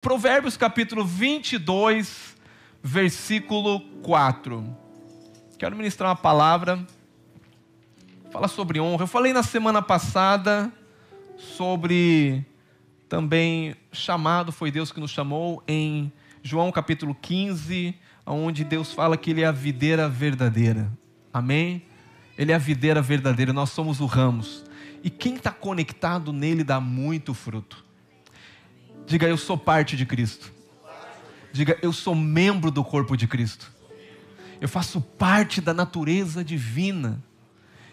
Provérbios capítulo 22, versículo 4. Quero ministrar uma palavra, fala sobre honra. Eu falei na semana passada sobre também chamado, foi Deus que nos chamou, em João capítulo 15, onde Deus fala que Ele é a videira verdadeira. Amém? Ele é a videira verdadeira, nós somos o ramos. E quem está conectado nele dá muito fruto. Diga, eu sou parte de Cristo. Diga, eu sou membro do corpo de Cristo. Eu faço parte da natureza divina.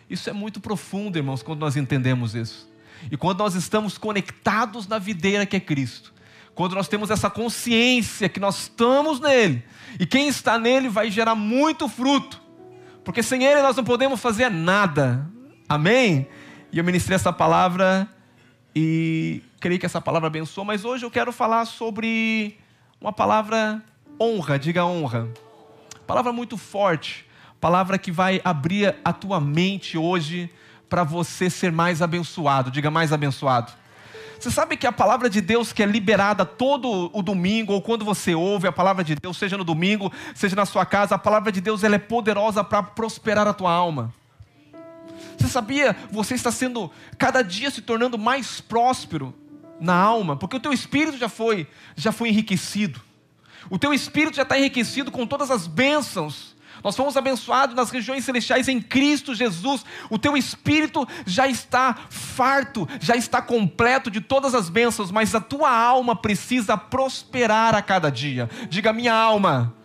Isso é muito profundo, irmãos, quando nós entendemos isso. E quando nós estamos conectados na videira que é Cristo. Quando nós temos essa consciência que nós estamos nele. E quem está nele vai gerar muito fruto. Porque sem ele nós não podemos fazer nada. Amém? E eu ministrei essa palavra e creio que essa palavra abençoa. Mas hoje eu quero falar sobre uma palavra honra. Diga honra. Palavra muito forte. Palavra que vai abrir a tua mente hoje para você ser mais abençoado. Diga, mais abençoado. Você sabe que a palavra de Deus que é liberada todo o domingo, ou quando você ouve a palavra de Deus, seja no domingo, seja na sua casa, a palavra de Deus ela é poderosa para prosperar a tua alma. Você sabia? Você está sendo, cada dia se tornando mais próspero na alma, porque o teu espírito já foi enriquecido. O teu espírito já está enriquecido com todas as bênçãos. Nós fomos abençoados nas regiões celestiais em Cristo Jesus. O teu espírito já está farto, já está completo de todas as bênçãos, mas a tua alma precisa prosperar a cada dia. Diga, minha alma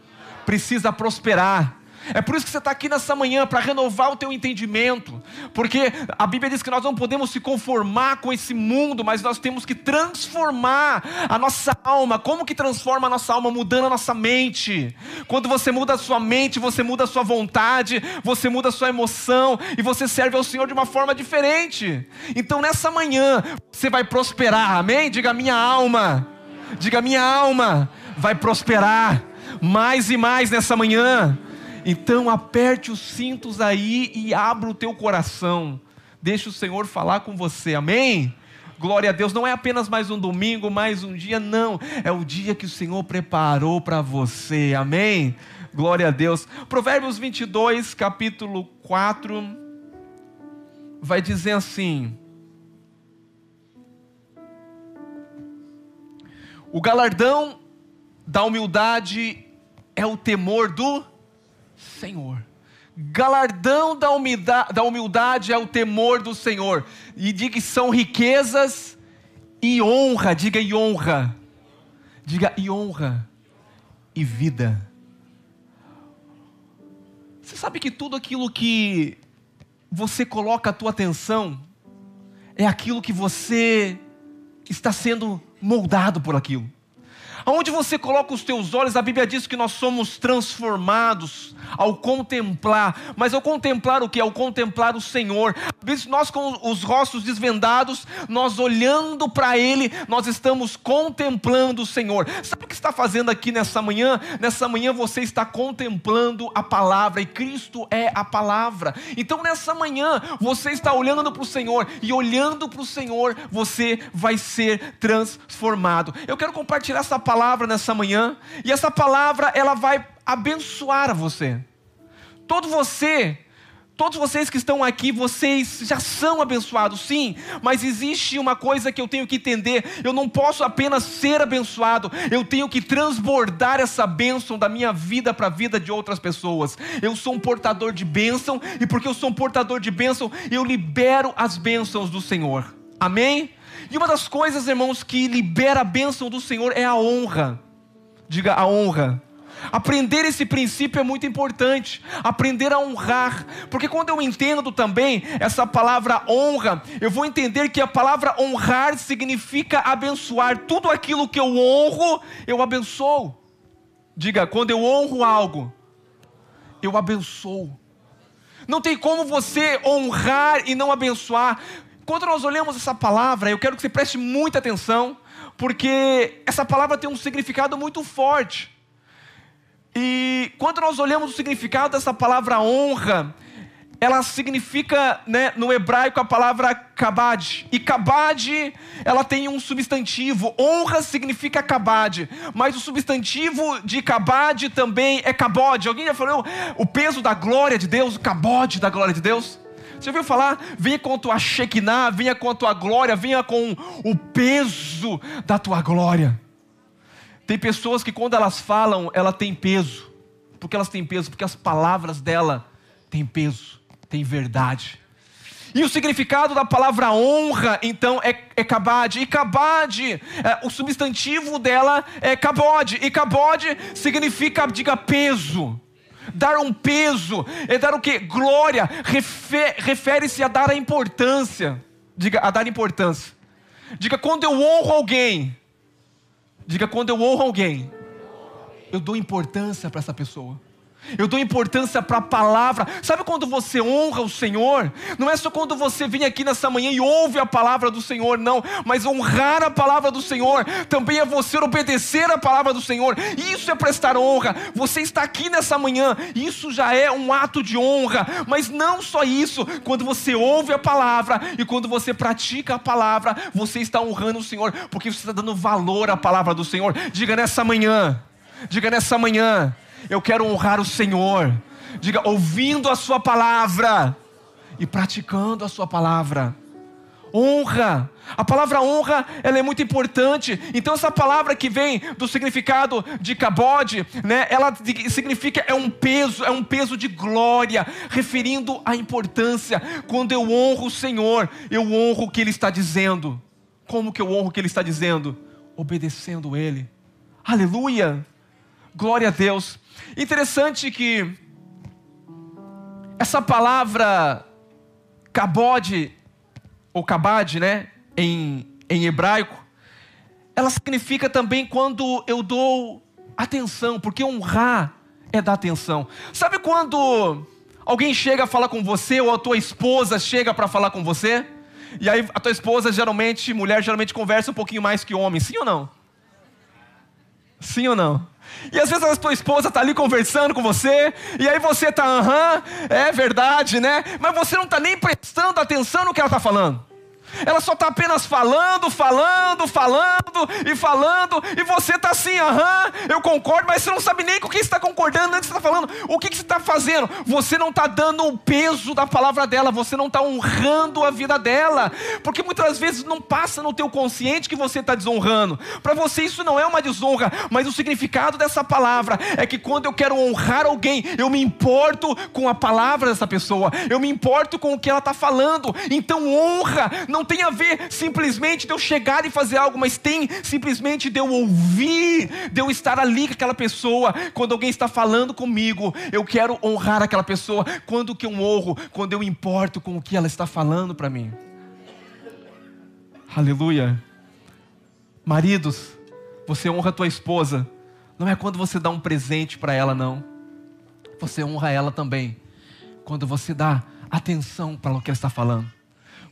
precisa prosperar. É por isso que você está aqui nessa manhã, para renovar o teu entendimento. Porque a Bíblia diz que nós não podemos se conformar com esse mundo, mas nós temos que transformar a nossa alma. Como que transforma a nossa alma? Mudando a nossa mente. Quando você muda a sua mente, você muda a sua vontade, você muda a sua emoção, e você serve ao Senhor de uma forma diferente. Então nessa manhã, você vai prosperar, amém? Diga, minha alma. Diga, minha alma vai prosperar mais e mais nessa manhã. Então aperte os cintos aí e abra o teu coração. Deixa o Senhor falar com você, amém? Glória a Deus, não é apenas mais um domingo, mais um dia, não. É o dia que o Senhor preparou para você, amém? Glória a Deus. Provérbios 22, capítulo 4, vai dizer assim: o galardão da humildade é o temor do Senhor. Galardão da humildade é o temor do Senhor. E diga que são riquezas e honra. Diga e honra. Diga e honra e vida. Você sabe que tudo aquilo que você coloca a tua atenção é aquilo que você está sendo moldado por aquilo. Aonde você coloca os teus olhos, a Bíblia diz que nós somos transformados ao contemplar. Mas ao contemplar o que? Ao contemplar o Senhor. Nós com os rostos desvendados, nós olhando para Ele, nós estamos contemplando o Senhor. Sabe o que está fazendo aqui nessa manhã? Nessa manhã você está contemplando a palavra, e Cristo é a palavra. Então nessa manhã você está olhando para o Senhor, e olhando para o Senhor você vai ser transformado. Eu quero compartilhar essa palavra nessa manhã, e essa palavra ela vai abençoar a você. Todos vocês que estão aqui, vocês já são abençoados, sim, mas existe uma coisa que eu tenho que entender: eu não posso apenas ser abençoado, eu tenho que transbordar essa bênção da minha vida para a vida de outras pessoas. Eu sou um portador de bênção, e porque eu sou um portador de bênção, eu libero as bênçãos do Senhor, amém? E uma das coisas, irmãos, que libera a bênção do Senhor é a honra. Diga, a honra. Aprender esse princípio é muito importante. Aprender a honrar. Porque quando eu entendo também essa palavra honra, eu vou entender que a palavra honrar significa abençoar. Tudo aquilo que eu honro, eu abençoo. Diga, quando eu honro algo, eu abençoo. Não tem como você honrar e não abençoar. Quando nós olhamos essa palavra, eu quero que você preste muita atenção, porque essa palavra tem um significado muito forte. E quando nós olhamos o significado dessa palavra honra, ela significa, né, no hebraico a palavra kabad. E kabad, ela tem um substantivo. Honra significa kabad, mas o substantivo de kabad também é kabod. Alguém já falou o peso da glória de Deus, o kabod da glória de Deus? Você ouviu falar? Venha com a tua Shekinah, venha com a tua glória, venha com o peso da tua glória. Tem pessoas que quando elas falam, ela tem peso. Por que elas têm peso? Porque as palavras dela têm peso, têm verdade. E o significado da palavra honra, então, é kabad. E kabad, o substantivo dela é kabod. E kabod significa, diga, peso. Dar um peso, é dar o quê? Glória, refere-se a dar a importância. Diga, a dar importância. Diga, quando eu honro alguém. Diga, quando eu honro alguém, eu dou importância para essa pessoa. Eu dou importância para a palavra. Sabe quando você honra o Senhor? Não é só quando você vem aqui nessa manhã e ouve a palavra do Senhor, não. Mas honrar a palavra do Senhor também é você obedecer a palavra do Senhor. Isso é prestar honra. Você está aqui nessa manhã, isso já é um ato de honra. Mas não só isso. Quando você ouve a palavra e quando você pratica a palavra, você está honrando o Senhor, porque você está dando valor à palavra do Senhor. Diga nessa manhã. Diga nessa manhã. Eu quero honrar o Senhor. Diga, ouvindo a sua palavra e praticando a sua palavra. Honra. A palavra honra, ela é muito importante. Então essa palavra que vem do significado de kabod, né, ela significa é um peso de glória, referindo à importância. Quando eu honro o Senhor, eu honro o que Ele está dizendo. Como que eu honro o que Ele está dizendo? Obedecendo Ele. Aleluia. Glória a Deus. Interessante que essa palavra kabod, ou kabad, né, em hebraico, ela significa também quando eu dou atenção, porque honrar é dar atenção. Sabe quando alguém chega a falar com você, ou a tua esposa chega para falar com você, e aí a tua esposa mulher geralmente conversa um pouquinho mais que homem, sim ou não? Sim ou não? E às vezes a tua esposa está ali conversando com você, e aí você está, é verdade, né? Mas você não está nem prestando atenção no que ela está falando. Ela só está apenas falando, e você está assim, eu concordo, mas você não sabe nem com o que você está concordando antes de você está falando. O que você está fazendo? Você não está dando o peso da palavra dela, você não está honrando a vida dela, porque muitas vezes não passa no teu consciente que você está desonrando. Para você isso não é uma desonra, mas o significado dessa palavra é que quando eu quero honrar alguém, eu me importo com a palavra dessa pessoa, eu me importo com o que ela está falando. Então honra não tem a ver simplesmente de eu chegar e fazer algo, mas tem simplesmente de eu ouvir, de eu estar ali com aquela pessoa. Quando alguém está falando comigo, eu quero honrar aquela pessoa. Quando que eu honro? Quando eu importo com o que ela está falando para mim. Aleluia. Maridos, você honra a tua esposa, não é quando você dá um presente para ela, não. Você honra ela também quando você dá atenção para o que ela está falando,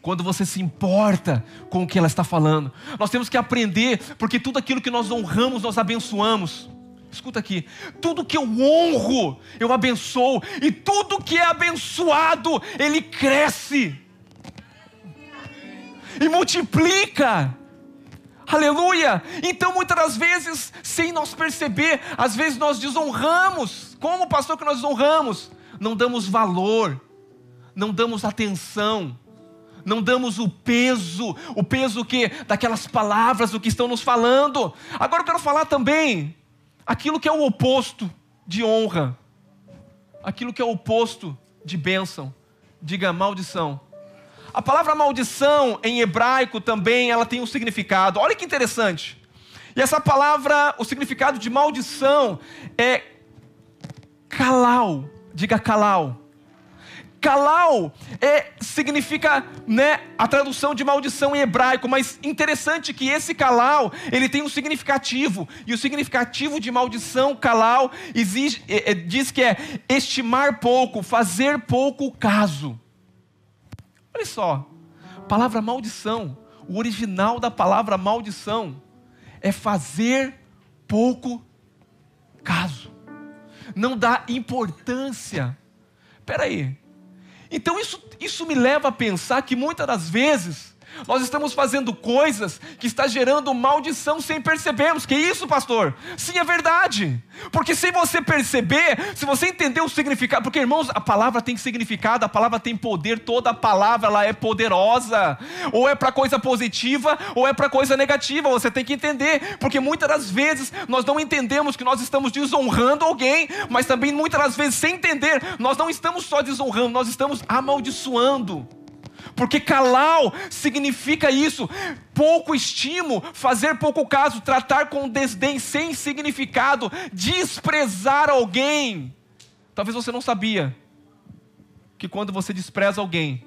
quando você se importa com o que ela está falando. Nós temos que aprender, porque tudo aquilo que nós honramos, nós abençoamos. Escuta aqui, tudo que eu honro, eu abençoo, e tudo que é abençoado, ele cresce e multiplica. Aleluia. Então muitas das vezes, sem nós perceber, às vezes nós desonramos. Como, pastor, que nós desonramos? Não damos valor, não damos atenção, não damos o peso que daquelas palavras, do que estão nos falando. Agora eu quero falar também aquilo que é o oposto de honra, aquilo que é o oposto de bênção. Diga, maldição. A palavra maldição em hebraico também, ela tem um significado. Olha que interessante. E essa palavra, o significado de maldição é kalau. Diga kalau. Kalau significa, né, a tradução de maldição em hebraico, mas interessante que esse kalau, ele tem um significativo, e o significativo de maldição, kalau, diz que é estimar pouco, fazer pouco caso. Olha só, a palavra maldição, o original da palavra maldição é fazer pouco caso, não dá importância. Espera aí. Então isso me leva a pensar que muitas das vezes nós estamos fazendo coisas que está gerando maldição sem percebermos. Que isso, pastor? Sim, é verdade. Porque sem você perceber, se você entender o significado, porque, irmãos, a palavra tem significado, a palavra tem poder, toda a palavra ela é poderosa. Ou é para coisa positiva, ou é para coisa negativa. Você tem que entender, porque muitas das vezes nós não entendemos que nós estamos desonrando alguém, mas também muitas das vezes, sem entender, nós não estamos só desonrando, nós estamos amaldiçoando. Porque calau significa isso, pouco estimo, fazer pouco caso, tratar com desdém, sem significado, desprezar alguém. Talvez você não sabia que quando você despreza alguém,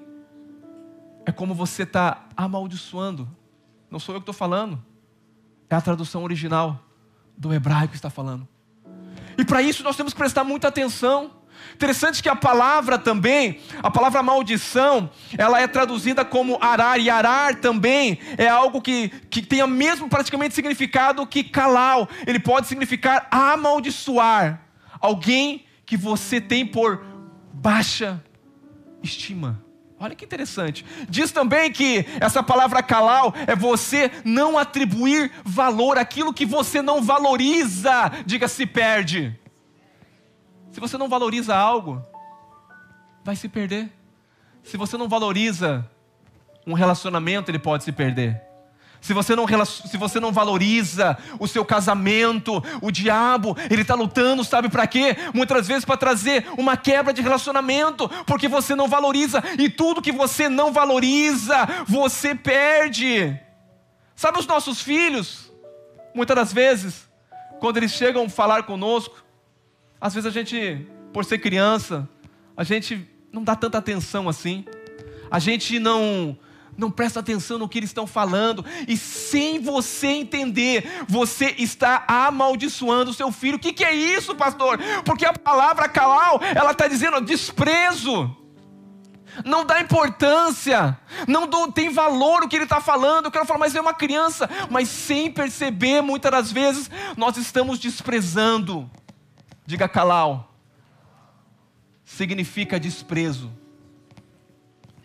é como você está amaldiçoando. Não sou eu que estou falando, é a tradução original do hebraico que está falando. E para isso nós temos que prestar muita atenção. Interessante que a palavra também, a palavra maldição, ela é traduzida como arar, e arar também é algo que tem o mesmo praticamente significado que calau. Ele pode significar amaldiçoar alguém que você tem por baixa estima. Olha que interessante. Diz também que essa palavra calau é você não atribuir valor àquilo que você não valoriza. Diga, se perde. Se você não valoriza algo, vai se perder. Se você não valoriza um relacionamento, ele pode se perder. Se você não valoriza o seu casamento, o diabo, ele está lutando, sabe para quê? Muitas vezes para trazer uma quebra de relacionamento, porque você não valoriza, e tudo que você não valoriza, você perde. Sabe os nossos filhos? Muitas das vezes, quando eles chegam a falar conosco, às vezes a gente, por ser criança, a gente não dá tanta atenção assim. A gente não presta atenção no que eles estão falando. E sem você entender, você está amaldiçoando o seu filho. O que é isso, pastor? Porque a palavra calau, ela está dizendo desprezo. Não dá importância. Não tem valor o que ele está falando. Eu quero falar, mas é uma criança. Mas sem perceber, muitas das vezes, nós estamos desprezando. Diga calau. Significa desprezo.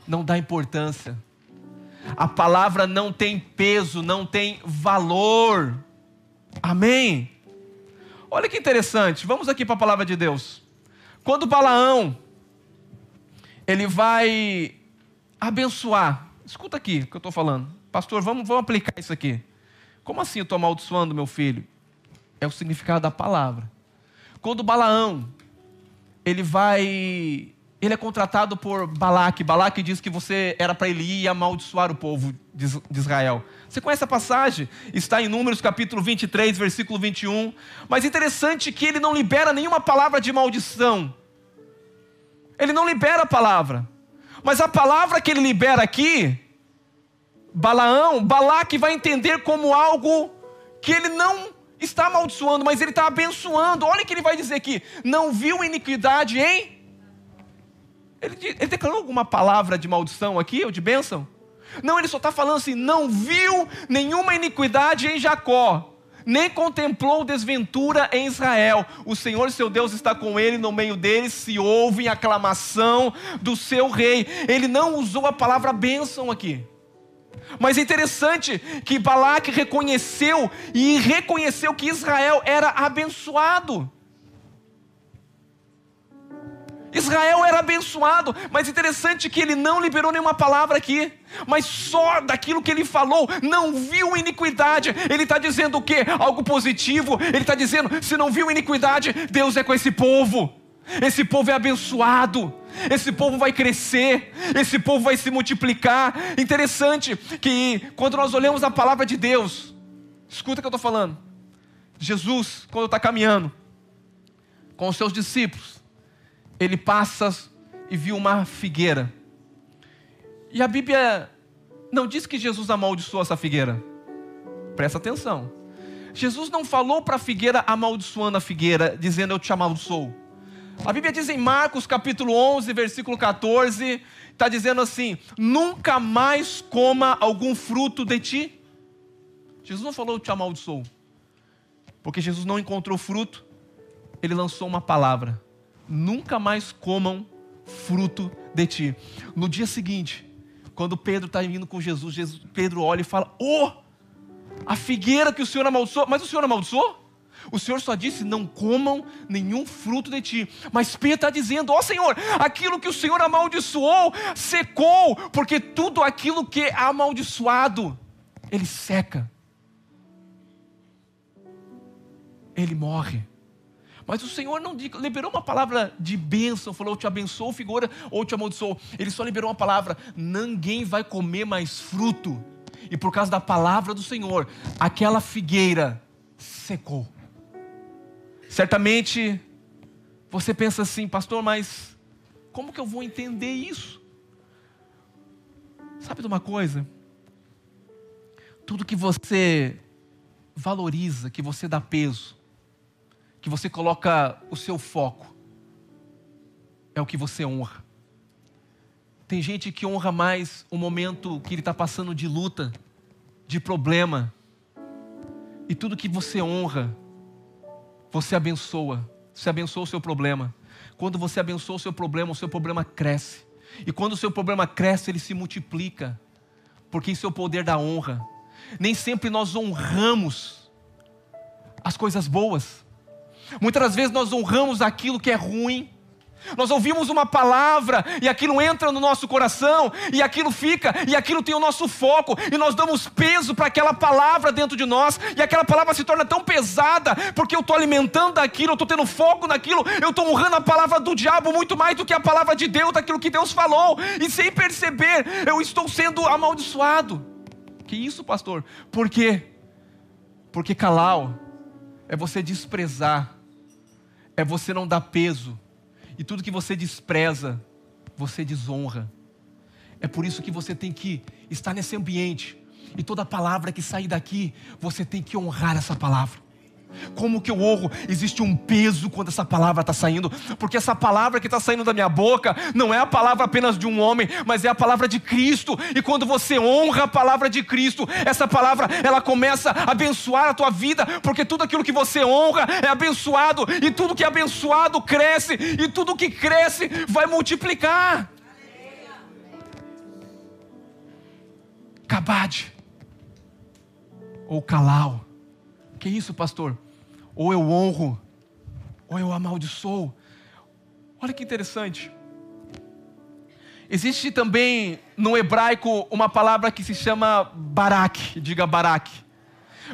Não dá importância. A palavra não tem peso, não tem valor. Amém? Olha que interessante. Vamos aqui para a palavra de Deus. Quando Balaão, ele vai abençoar. Escuta aqui o que eu estou falando. Pastor, vamos aplicar isso aqui. Como assim eu estou amaldiçoando meu filho? É o significado da palavra. Quando Balaão, ele é contratado por Balaque. Balaque diz que você era para ele ir e amaldiçoar o povo de Israel. Você conhece a passagem? Está em Números capítulo 23, versículo 21. Mas interessante que ele não libera nenhuma palavra de maldição. Ele não libera a palavra. Mas a palavra que ele libera aqui, Balaque vai entender como algo que ele não está amaldiçoando, mas ele está abençoando. Olha o que ele vai dizer aqui. Não viu iniquidade em... Ele declarou alguma palavra de maldição aqui, ou de bênção? Não, ele só está falando assim, não viu nenhuma iniquidade em Jacó, nem contemplou desventura em Israel. O Senhor seu Deus está com ele, no meio deles se ouve aclamação do seu rei. Ele não usou a palavra bênção aqui. Mas é interessante que Balaque reconheceu que Israel era abençoado. Israel era abençoado, mas interessante que ele não liberou nenhuma palavra aqui, mas só daquilo que ele falou, não viu iniquidade. Ele está dizendo o quê? Algo positivo. Ele está dizendo, se não viu iniquidade, Deus é com esse povo. Esse povo é abençoado. Esse povo vai crescer. Esse povo vai se multiplicar. Interessante que quando nós olhamos a palavra de Deus, escuta o que eu estou falando. Jesus, quando está caminhando com os seus discípulos, ele passa e viu uma figueira. E a Bíblia não diz que Jesus amaldiçoou essa figueira. Presta atenção. Jesus não falou para a figueira amaldiçoando a figueira, dizendo eu te amaldiçoo. A Bíblia diz em Marcos capítulo 11, versículo 14, está dizendo assim, nunca mais coma algum fruto de ti. Jesus não falou eu te amaldiçoo. Porque Jesus não encontrou fruto, ele lançou uma palavra. Nunca mais comam fruto de ti. No dia seguinte, quando Pedro está indo com Jesus, Pedro olha e fala: a figueira que o Senhor amaldiçoou. Mas o Senhor amaldiçoou? O Senhor só disse: não comam nenhum fruto de ti. Mas Pedro está dizendo: Senhor, aquilo que o Senhor amaldiçoou, secou. Porque tudo aquilo que é amaldiçoado, ele seca. Ele morre. Mas o Senhor não liberou uma palavra de bênção, falou: eu te abençoo, figura, ou te amaldiçoo. Ele só liberou uma palavra: ninguém vai comer mais fruto. E por causa da palavra do Senhor, aquela figueira secou. Certamente você pensa assim: pastor, mas como que eu vou entender isso? Sabe de uma coisa? Tudo que você valoriza, que você dá peso, que você coloca o seu foco, é o que você honra. Tem gente que honra mais o momento que ele está passando de luta, de problema. E tudo que você honra, você abençoa. Você abençoa o seu problema. Quando você abençoa o seu problema cresce. E quando o seu problema cresce, ele se multiplica. Porque isso é o poder da honra. Nem sempre nós honramos as coisas boas. Muitas das vezes nós honramos aquilo que é ruim. Nós ouvimos uma palavra e aquilo entra no nosso coração e aquilo fica, e aquilo tem o nosso foco, e nós damos peso para aquela palavra dentro de nós, e aquela palavra se torna tão pesada, porque eu estou alimentando aquilo, eu estou tendo foco naquilo, eu estou honrando a palavra do diabo muito mais do que a palavra de Deus, daquilo que Deus falou, e sem perceber, eu estou sendo amaldiçoado. Que isso, pastor? Por quê? Porque calau é você desprezar, é você não dar peso. E tudo que você despreza, você desonra. É por isso que você tem que estar nesse ambiente. E toda palavra que sair daqui, você tem que honrar essa palavra. Como que eu honro? Existe um peso quando essa palavra está saindo. Porque essa palavra que está saindo da minha boca não é a palavra apenas de um homem, mas é a palavra de Cristo. E quando você honra a palavra de Cristo, essa palavra, ela começa a abençoar a tua vida. Porque tudo aquilo que você honra é abençoado. E tudo que é abençoado cresce. E tudo que cresce vai multiplicar. Cabade ou calau. Que isso, pastor? Ou eu honro, ou eu amaldiçoo. Olha que interessante. Existe também no hebraico uma palavra que se chama barak. Diga barak.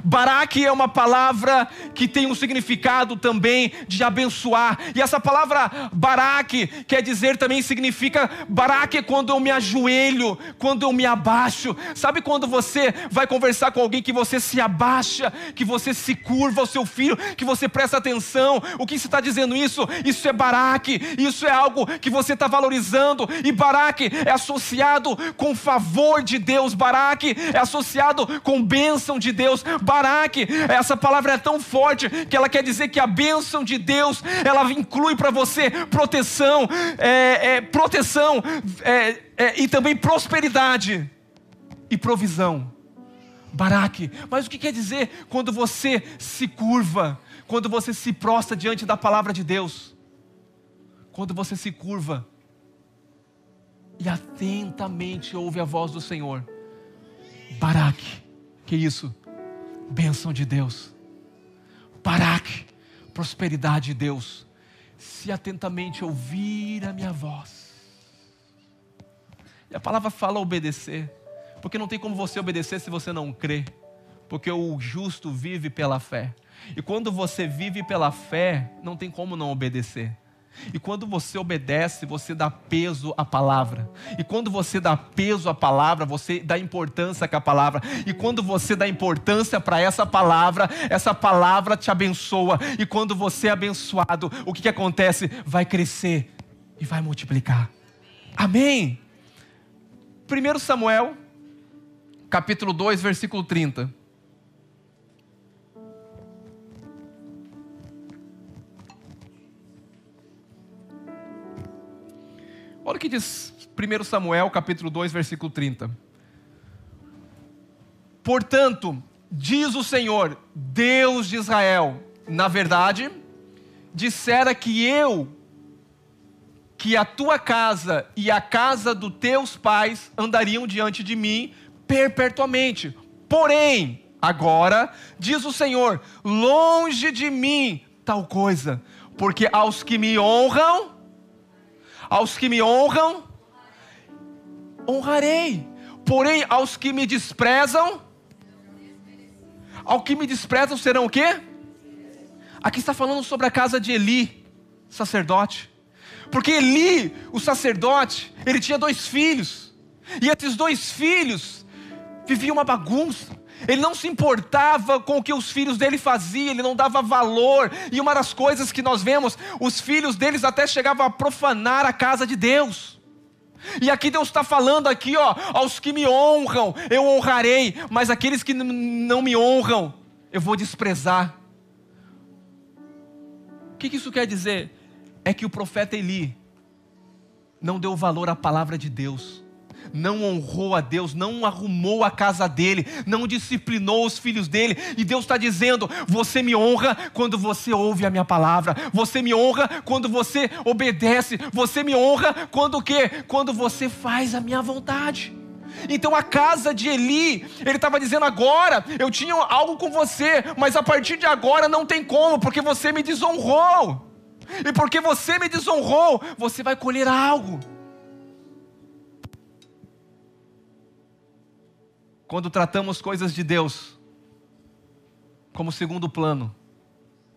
Barak é uma palavra que tem um significado também de abençoar. E essa palavra barak quer dizer também, significa, barak é quando eu me ajoelho, quando eu me abaixo. Sabe quando você vai conversar com alguém que você se abaixa, que você se curva ao seu filho, que você presta atenção? O que se está dizendo isso? Isso é barak, isso é algo que você está valorizando. E barak é associado com favor de Deus, barak é associado com bênção de Deus. Barak, essa palavra é tão forte que ela quer dizer que a bênção de Deus, ela inclui para você proteção, e também prosperidade e provisão. Barak. Mas o que quer dizer quando você se curva, quando você se prostra diante da palavra de Deus? Quando você se curva e atentamente ouve a voz do Senhor. Barak. Que isso? Bênção de Deus. Barak, prosperidade de Deus. Se atentamente ouvir a minha voz. E a palavra fala obedecer. Porque não tem como você obedecer se você não crê. Porque o justo vive pela fé. E quando você vive pela fé, não tem como não obedecer. E quando você obedece, você dá peso à palavra. E quando você dá peso à palavra, você dá importância com a palavra. E quando você dá importância para essa palavra te abençoa. E quando você é abençoado, o que acontece? Vai crescer e vai multiplicar. Amém? 1 Samuel, capítulo 2, versículo 30. Olha o que diz 1 Samuel, capítulo 2, versículo 30. Portanto, diz o Senhor, Deus de Israel, na verdade, dissera que que a tua casa e a casa dos teus pais andariam diante de mim perpetuamente. Porém, agora, diz o Senhor, longe de mim tal coisa, porque aos que me honram, honrarei. Porém, aos que me desprezam, serão o quê? Aqui está falando sobre a casa de Eli, sacerdote. Porque Eli, o sacerdote, ele tinha 2 filhos. E esses 2 filhos viviam uma bagunça. Ele não se importava com o que os filhos dele faziam, ele não dava valor. E uma das coisas que nós vemos, os filhos deles até chegavam a profanar a casa de Deus. E aqui Deus está falando aqui, aos que me honram, eu honrarei. Mas aqueles que não me honram, eu vou desprezar. O que isso quer dizer? É que o profeta Eli não deu valor à palavra de Deus, não honrou a Deus, não arrumou a casa dele, não disciplinou os filhos dele. E Deus está dizendo, você me honra quando você ouve a minha palavra, você me honra quando você obedece, você me honra quando o quê? Quando você faz a minha vontade. Então a casa de Eli, ele estava dizendo, agora eu tinha algo com você, mas a partir de agora não tem como, porque você me desonrou. E porque você me desonrou, você vai colher algo. Quando tratamos coisas de Deus como segundo plano,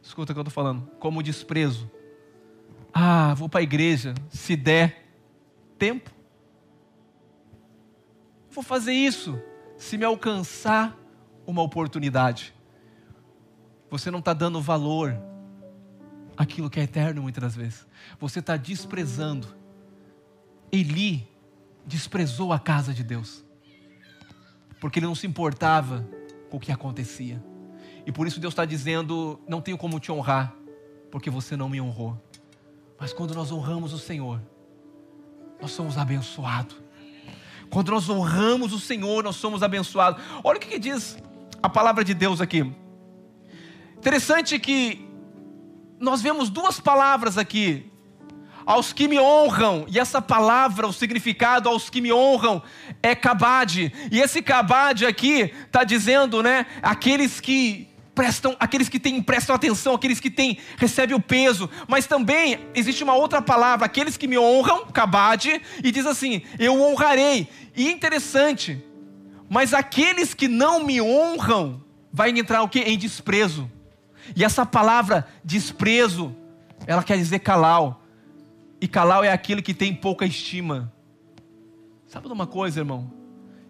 escuta o que eu estou falando, como desprezo. Vou para a igreja, se der tempo. Vou fazer isso, se me alcançar uma oportunidade. Você não está dando valor àquilo que é eterno muitas das vezes. Você está desprezando. Eli desprezou a casa de Deus, porque ele não se importava com o que acontecia. E por isso Deus está dizendo, não tenho como te honrar, porque você não me honrou. Mas quando nós honramos o Senhor, nós somos abençoados. Quando nós honramos o Senhor, nós somos abençoados. Olha o que diz a palavra de Deus aqui. Interessante que nós vemos 2 palavras aqui. Aos que me honram. E essa palavra, o significado aos que me honram é kabad. E esse kabad aqui está dizendo, aqueles que prestam atenção, aqueles que recebem o peso. Mas também existe uma outra palavra, aqueles que me honram, kabad, e diz assim, eu honrarei. E interessante, mas aqueles que não me honram, vai entrar o quê? Em desprezo. E essa palavra desprezo, ela quer dizer calau. E calau é aquele que tem pouca estima. Sabe de uma coisa, irmão?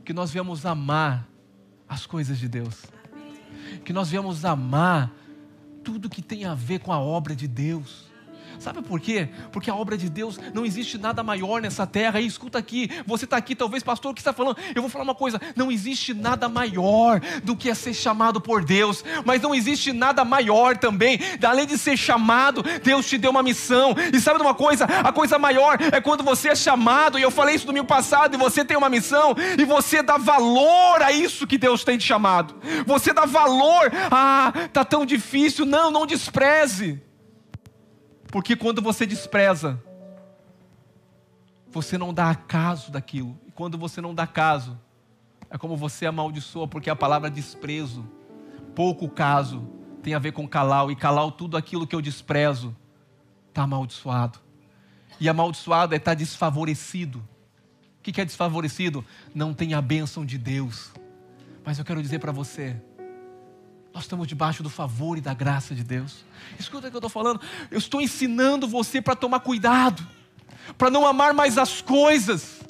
Que nós viemos amar as coisas de Deus. Que nós viemos amar tudo que tem a ver com a obra de Deus. Sabe por quê? Porque a obra de Deus, não existe nada maior nessa terra. E escuta aqui, você está aqui, talvez pastor, o que está falando? Eu vou falar uma coisa, não existe nada maior do que ser chamado por Deus. Mas não existe nada maior também, além de ser chamado, Deus te deu uma missão. E sabe de uma coisa? A coisa maior é quando você é chamado, e eu falei isso domingo passado, e você tem uma missão, e você dá valor a isso que Deus tem te chamado. Você dá valor, está tão difícil, não despreze. Porque quando você despreza, você não dá caso daquilo. E quando você não dá caso, é como você amaldiçoa, porque a palavra desprezo, pouco caso, tem a ver com calau. E calau, tudo aquilo que eu desprezo, está amaldiçoado. E amaldiçoado é estar desfavorecido. O que é desfavorecido? Não tem a bênção de Deus. Mas eu quero dizer para você, nós estamos debaixo do favor e da graça de Deus. Escuta o que eu estou falando. Eu estou ensinando você para tomar cuidado, para não amar mais as coisas,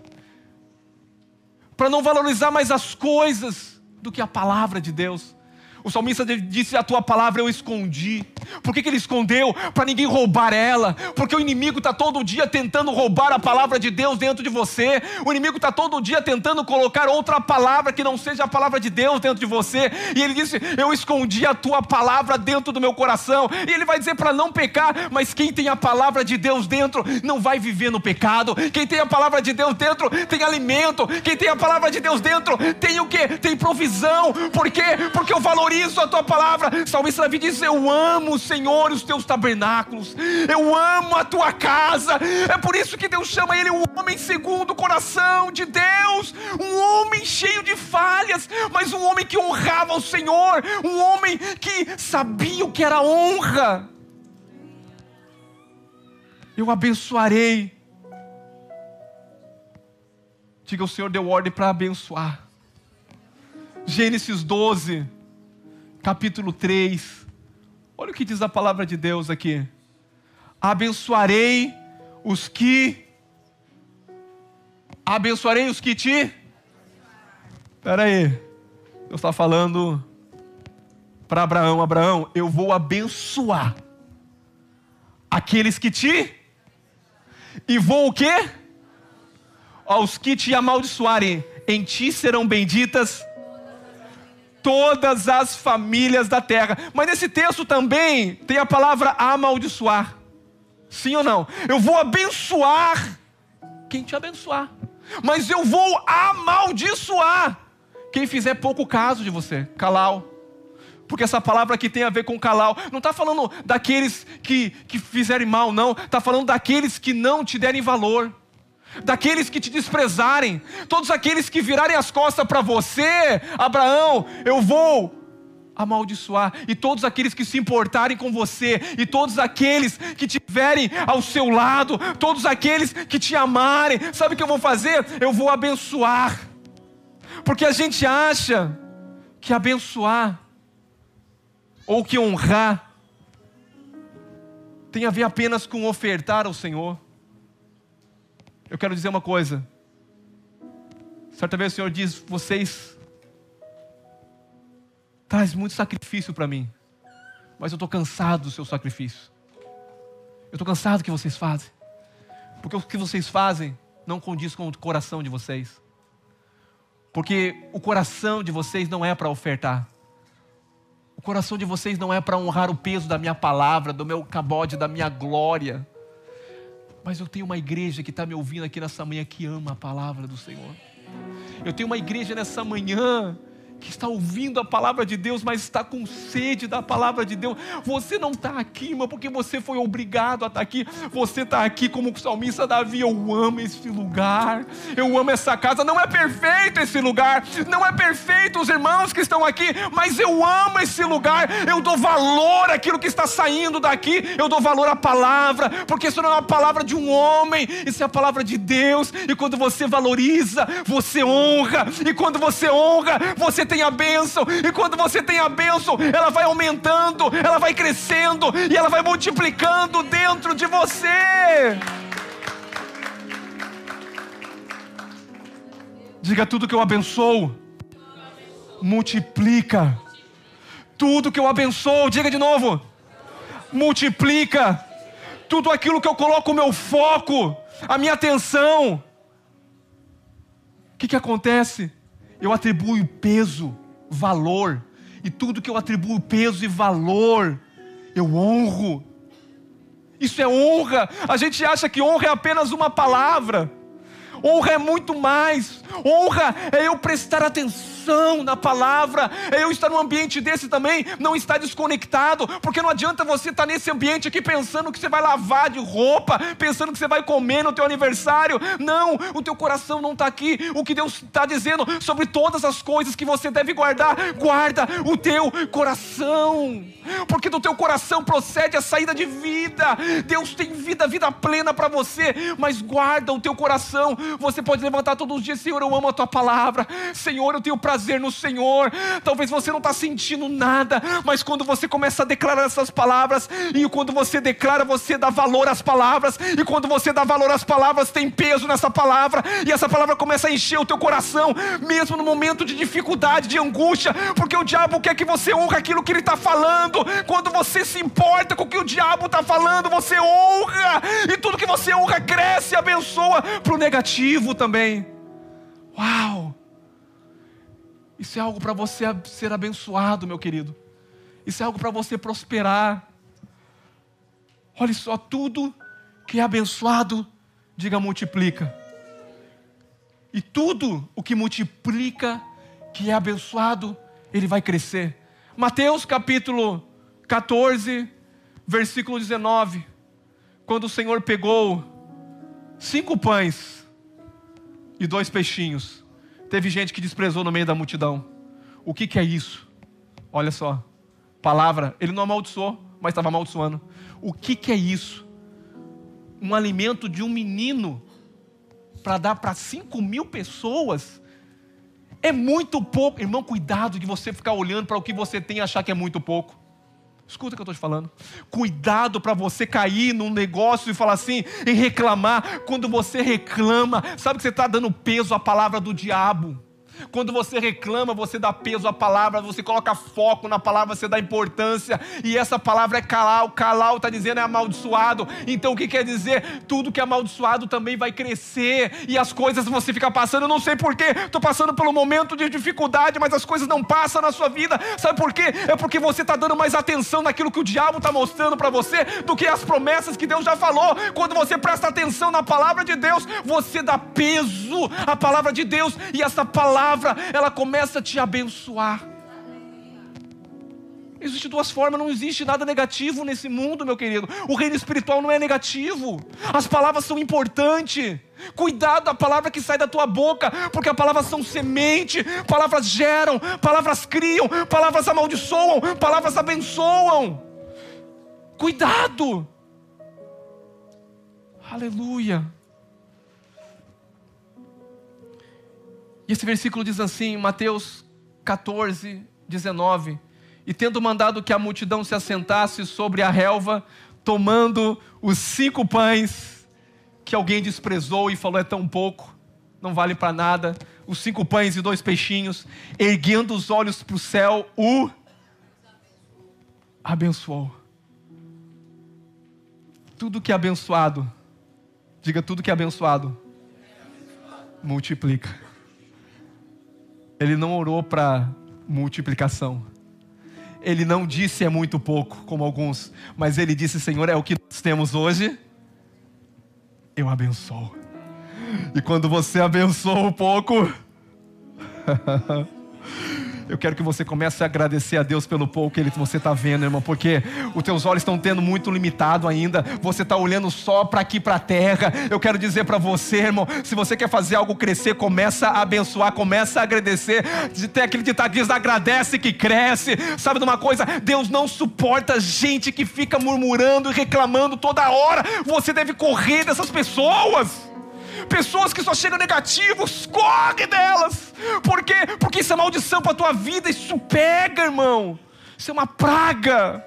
para não valorizar mais as coisas do que a palavra de Deus. O salmista disse, a tua palavra eu escondi. Por que ele escondeu? Para ninguém roubar ela. Porque o inimigo está todo dia tentando roubar a palavra de Deus dentro de você. O inimigo está todo dia tentando colocar outra palavra que não seja a palavra de Deus dentro de você. E ele disse, eu escondi a tua palavra dentro do meu coração. E ele vai dizer para não pecar. Mas quem tem a palavra de Deus dentro não vai viver no pecado. Quem tem a palavra de Deus dentro tem alimento. Quem tem a palavra de Deus dentro tem o quê? Tem provisão. Por quê? Porque eu valorizo a tua palavra. O salmista Davi diz, eu amo amo, Senhor, os teus tabernáculos. Eu amo a tua casa. É por isso que Deus chama ele um homem segundo o coração de Deus. Um homem cheio de falhas, mas um homem que honrava o Senhor. Um homem que sabia o que era honra. Eu abençoarei. Diga, o Senhor deu ordem para abençoar. Gênesis 12, capítulo 3. Olha o que diz a palavra de Deus aqui. Abençoarei os que te... Espera aí. Deus está falando para Abraão. Abraão, eu vou abençoar aqueles que te... E vou o quê? Aos que te amaldiçoarem, em ti serão benditas todas as famílias da terra. Mas nesse texto também tem a palavra amaldiçoar. Sim ou não? Eu vou abençoar quem te abençoar, mas eu vou amaldiçoar quem fizer pouco caso de você. Calau. Porque essa palavra aqui tem a ver com calau. Não está falando daqueles que fizerem mal, não. Está falando daqueles que não te derem valor, daqueles que te desprezarem, todos aqueles que virarem as costas para você. Abraão, eu vou amaldiçoar. E todos aqueles que se importarem com você, e todos aqueles que tiverem ao seu lado, todos aqueles que te amarem, sabe o que eu vou fazer? Eu vou abençoar. Porque a gente acha que abençoar ou que honrar tem a ver apenas com ofertar ao Senhor. Eu quero dizer uma coisa. Certa vez o Senhor diz: vocês traz muito sacrifício para mim, mas eu estou cansado do seu sacrifício. Eu estou cansado do que vocês fazem, porque o que vocês fazem não condiz com o coração de vocês. Porque o coração de vocês não é para ofertar. O coração de vocês não é para honrar o peso da minha palavra, do meu cabode, da minha glória. Mas eu tenho uma igreja que está me ouvindo aqui nessa manhã que ama a palavra do Senhor. Eu tenho uma igreja nessa manhã que está ouvindo a palavra de Deus, mas está com sede da palavra de Deus. Você não está aqui, irmão, porque você foi obrigado a estar aqui. Você está aqui como o salmista Davi. Eu amo esse lugar, eu amo essa casa. Não é perfeito esse lugar, não é perfeito os irmãos que estão aqui, mas eu amo esse lugar. Eu dou valor àquilo que está saindo daqui. Eu dou valor à palavra, porque isso não é uma palavra de um homem, isso é a palavra de Deus. E quando você valoriza, você honra. E quando você honra, você tem a bênção. E quando você tem a bênção, ela vai aumentando, ela vai crescendo e ela vai multiplicando dentro de você. Diga: tudo que eu abençoo multiplica. Tudo que eu abençoo, diga de novo, multiplica. Tudo aquilo que eu coloco o meu foco, a minha atenção, o que acontece? Eu atribuo peso, valor. E tudo que eu atribuo peso e valor, eu honro. Isso é honra. A gente acha que honra é apenas uma palavra. Honra é muito mais. Honra é eu prestar atenção na palavra, é eu estar num ambiente desse também, não estar desconectado, porque não adianta você estar nesse ambiente aqui pensando que você vai lavar de roupa, pensando que você vai comer no teu aniversário. Não, o teu coração não está aqui. O que Deus está dizendo sobre todas as coisas que você deve guardar, guarda o teu coração, porque do teu coração procede a saída de vida. Deus tem vida, vida plena para você, mas guarda o teu coração. Você pode levantar todos os dias: Senhor, eu amo a tua palavra, Senhor, eu tenho prazer no Senhor. Talvez você não está sentindo nada, mas quando você começa a declarar essas palavras, e quando você declara, você dá valor às palavras, e quando você dá valor às palavras, tem peso nessa palavra, e essa palavra começa a encher o teu coração, mesmo no momento de dificuldade, de angústia, porque o diabo quer que você honre aquilo que ele está falando. Quando você se importa com o que o diabo está falando, você honra, e tudo que você honra cresce e abençoa para o negativo também. Uau! Isso é algo para você ser abençoado, meu querido. Isso é algo para você prosperar. Olha só, tudo que é abençoado, diga, multiplica. E tudo o que multiplica, que é abençoado, ele vai crescer. Mateus capítulo 14, versículo 19, quando o Senhor pegou 5 pães e 2 peixinhos, teve gente que desprezou no meio da multidão. O que é isso? Olha só, palavra, ele não amaldiçoou, mas estava amaldiçoando. O que é isso? Um alimento de um menino para dar para 5.000 pessoas? É muito pouco. Irmão, cuidado de você ficar olhando para o que você tem e achar que é muito pouco. Escuta o que eu estou te falando. Cuidado para você cair num negócio e falar assim, em reclamar. Quando você reclama, sabe que você está dando peso à palavra do diabo. Quando você reclama, você dá peso à palavra, você coloca foco na palavra, você dá importância, e essa palavra é calau. Calau está dizendo é amaldiçoado. Então o que quer dizer? Tudo que é amaldiçoado também vai crescer, e as coisas você fica passando, eu não sei porquê, estou passando pelo momento de dificuldade, mas as coisas não passam na sua vida. Sabe por quê? É porque você está dando mais atenção naquilo que o diabo está mostrando para você, do que as promessas que Deus já falou. Quando você presta atenção na palavra de Deus, você dá peso à palavra de Deus, e essa palavra, ela começa a te abençoar. Existem 2 formas, não existe nada negativo nesse mundo, meu querido. O reino espiritual não é negativo. As palavras são importantes. Cuidado da palavra que sai da tua boca, porque as palavras são semente. Palavras geram, palavras criam, palavras amaldiçoam, palavras abençoam. Cuidado. Aleluia. E esse versículo diz assim, Mateus 14, 19. E tendo mandado que a multidão se assentasse sobre a relva, tomando os 5 pães, que alguém desprezou e falou, é tão pouco, não vale para nada, os 5 pães e 2 peixinhos, erguendo os olhos para o céu, o abençoou. Tudo que é abençoado, diga, tudo que é abençoado, multiplica. Ele não orou para multiplicação. Ele não disse é muito pouco, como alguns, mas ele disse, Senhor, é o que nós temos hoje, eu abençoo. E quando você abençoa um pouco, eu quero que você comece a agradecer a Deus pelo pouco que você está vendo, irmão, porque os teus olhos estão tendo muito limitado ainda, você está olhando só para aqui, para a terra. Eu quero dizer para você, irmão, se você quer fazer algo crescer, começa a abençoar, começa a agradecer. Tem aquele ditado que diz, agradece que cresce. Sabe de uma coisa? Deus não suporta gente que fica murmurando e reclamando toda hora. Você deve correr dessas pessoas. Pessoas que só chegam negativos, corre delas. Por quê? Porque isso é maldição para a tua vida. Isso pega, irmão. Isso é uma praga.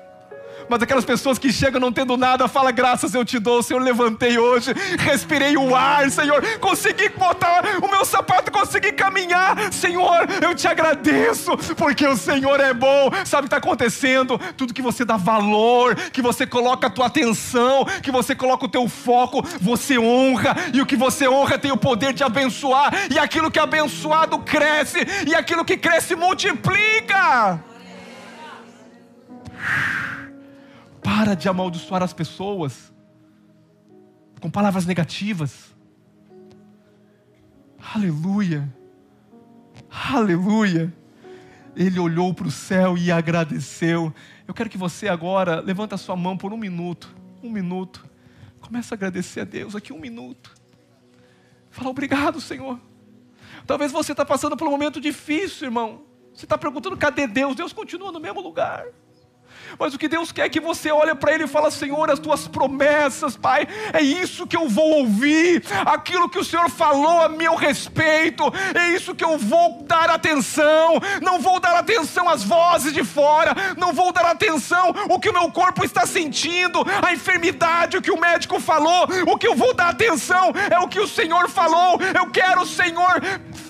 Mas aquelas pessoas que chegam não tendo nada, fala, graças eu te dou, Senhor, levantei hoje, respirei o ar, Senhor, consegui botar o meu sapato, consegui caminhar, Senhor, eu te agradeço, porque o Senhor é bom. Sabe o que está acontecendo? Tudo que você dá valor, que você coloca a tua atenção, que você coloca o teu foco, você honra, e o que você honra tem o poder de abençoar, e aquilo que é abençoado cresce, e aquilo que cresce multiplica. Para de amaldiçoar as pessoas com palavras negativas. Aleluia. Aleluia. Ele olhou para o céu e agradeceu. Eu quero que você agora levanta a sua mão por 1 minuto. 1 minuto. Começa a agradecer a Deus aqui 1 minuto. Fala, obrigado, Senhor. Talvez você está passando por um momento difícil, irmão. Você está perguntando, cadê Deus? Deus continua no mesmo lugar. Mas o que Deus quer é que você olhe para Ele e fale, Senhor, as tuas promessas, Pai, é isso que eu vou ouvir, aquilo que o Senhor falou a meu respeito, é isso que eu vou dar atenção. Não vou dar atenção às vozes de fora, não vou dar atenção ao que o meu corpo está sentindo, a enfermidade, o que o médico falou. O que eu vou dar atenção é o que o Senhor falou. Eu quero, Senhor,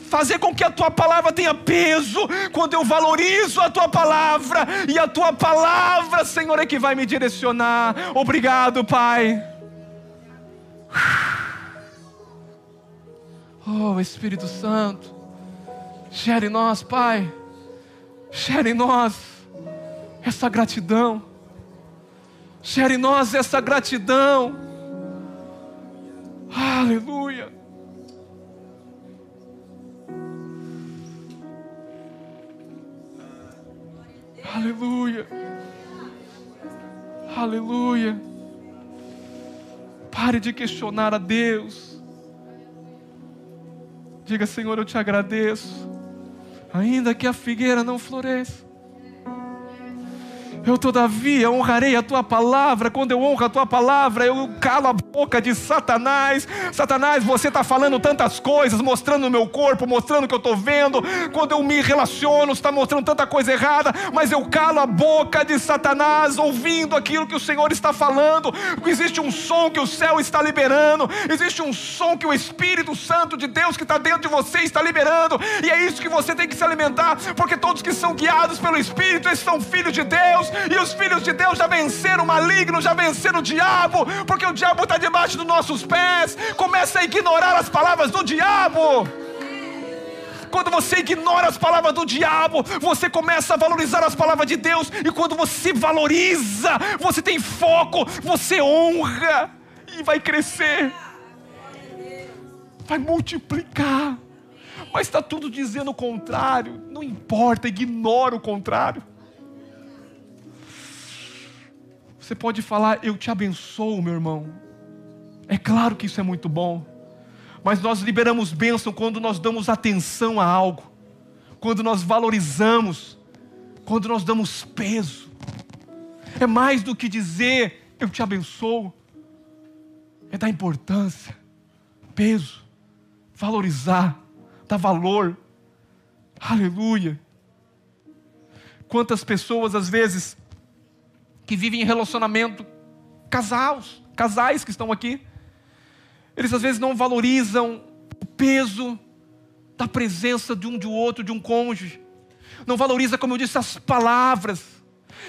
fazer com que a tua palavra tenha peso. Quando eu valorizo a tua palavra, e a tua palavra, Senhor, é que vai me direcionar. Obrigado, Pai. Oh, Espírito Santo, gere em nós, Pai, gere em nós essa gratidão, gere em nós essa gratidão. Aleluia. Aleluia. Aleluia. Aleluia. Pare de questionar a Deus. Diga: Senhor, eu te agradeço, ainda que a figueira não floresça, eu todavia honrarei a tua palavra. Quando eu honro a tua palavra, eu calo a boca de Satanás. Satanás, você está falando tantas coisas, mostrando o meu corpo, mostrando o que eu estou vendo. Quando eu me relaciono, você está mostrando tanta coisa errada, mas eu calo a boca de Satanás, ouvindo aquilo que o Senhor está falando. Existe um som que o céu está liberando, existe um som que o Espírito Santo de Deus que está dentro de você está liberando, e é isso que você tem que se alimentar, porque todos que são guiados pelo Espírito, eles são filhos de Deus. E os filhos de Deus já venceram o maligno, já venceram o diabo, porque o diabo está debaixo dos nossos pés. Começa a ignorar as palavras do diabo. Quando você ignora as palavras do diabo, você começa a valorizar as palavras de Deus. E quando você valoriza, você tem foco, você honra, e vai crescer, vai multiplicar. Mas está tudo dizendo o contrário. Não importa, ignora o contrário. Você pode falar: eu te abençoo, meu irmão. É claro que isso é muito bom. Mas nós liberamos bênção quando nós damos atenção a algo, quando nós valorizamos, quando nós damos peso. É mais do que dizer eu te abençoo. É dar importância, peso, valorizar, dar valor. Aleluia. Quantas pessoas às vezes que vivem em relacionamento, casais que estão aqui, eles às vezes não valorizam o peso da presença de um outro, de um cônjuge. Não valoriza, como eu disse, as palavras.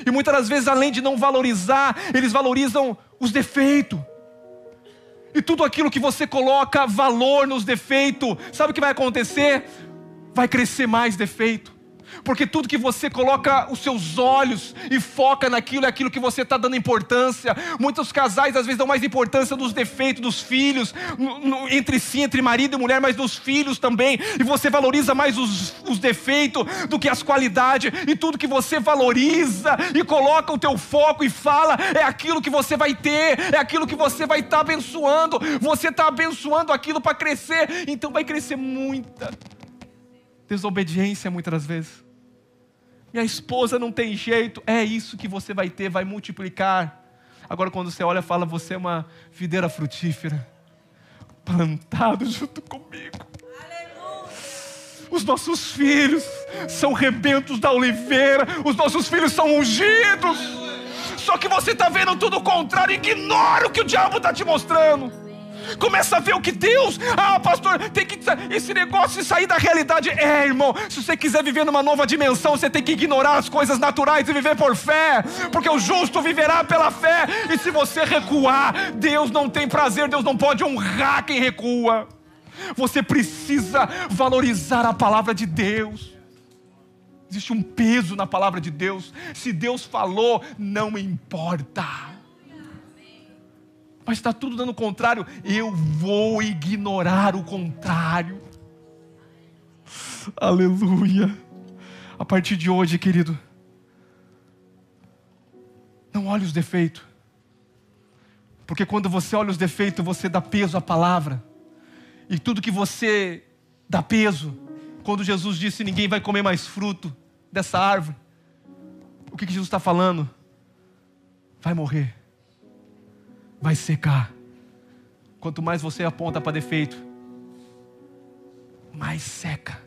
E muitas das vezes, além de não valorizar, eles valorizam os defeitos. E tudo aquilo que você coloca valor nos defeitos, sabe o que vai acontecer? Vai crescer mais defeito. Porque tudo que você coloca os seus olhos e foca naquilo, é aquilo que você está dando importância. Muitos casais às vezes dão mais importância nos defeitos dos filhos, entre si, entre marido e mulher, mas dos filhos também. E você valoriza mais os defeitos do que as qualidades. E tudo que você valoriza e coloca o teu foco e fala, é aquilo que você vai ter, é aquilo que você vai estar abençoando. Você está abençoando aquilo para crescer, então vai crescer muita desobediência muitas das vezes. Minha esposa não tem jeito. É isso que você vai ter, vai multiplicar. Agora quando você olha e fala: você é uma videira frutífera, plantado junto comigo. Aleluia. Os nossos filhos são rebentos da oliveira, os nossos filhos são ungidos. Só que você está vendo tudo o contrário. Ignora o que o diabo está te mostrando. Começa a ver o que Deus... pastor, tem que... esse negócio de sair da realidade... irmão, se você quiser viver numa nova dimensão, você tem que ignorar as coisas naturais e viver por fé. Porque o justo viverá pela fé. E se você recuar, Deus não tem prazer, Deus não pode honrar quem recua. Você precisa valorizar a palavra de Deus. Existe um peso na palavra de Deus. Se Deus falou, não importa. Mas está tudo dando o contrário. Eu vou ignorar o contrário. Aleluia. A partir de hoje, querido, não olhe os defeitos. Porque quando você olha os defeitos, você dá peso à palavra. E tudo que você dá peso, quando Jesus disse: ninguém vai comer mais fruto dessa árvore, o que Jesus está falando? Vai morrer. Vai secar. Quanto mais você aponta para defeito, mais seca.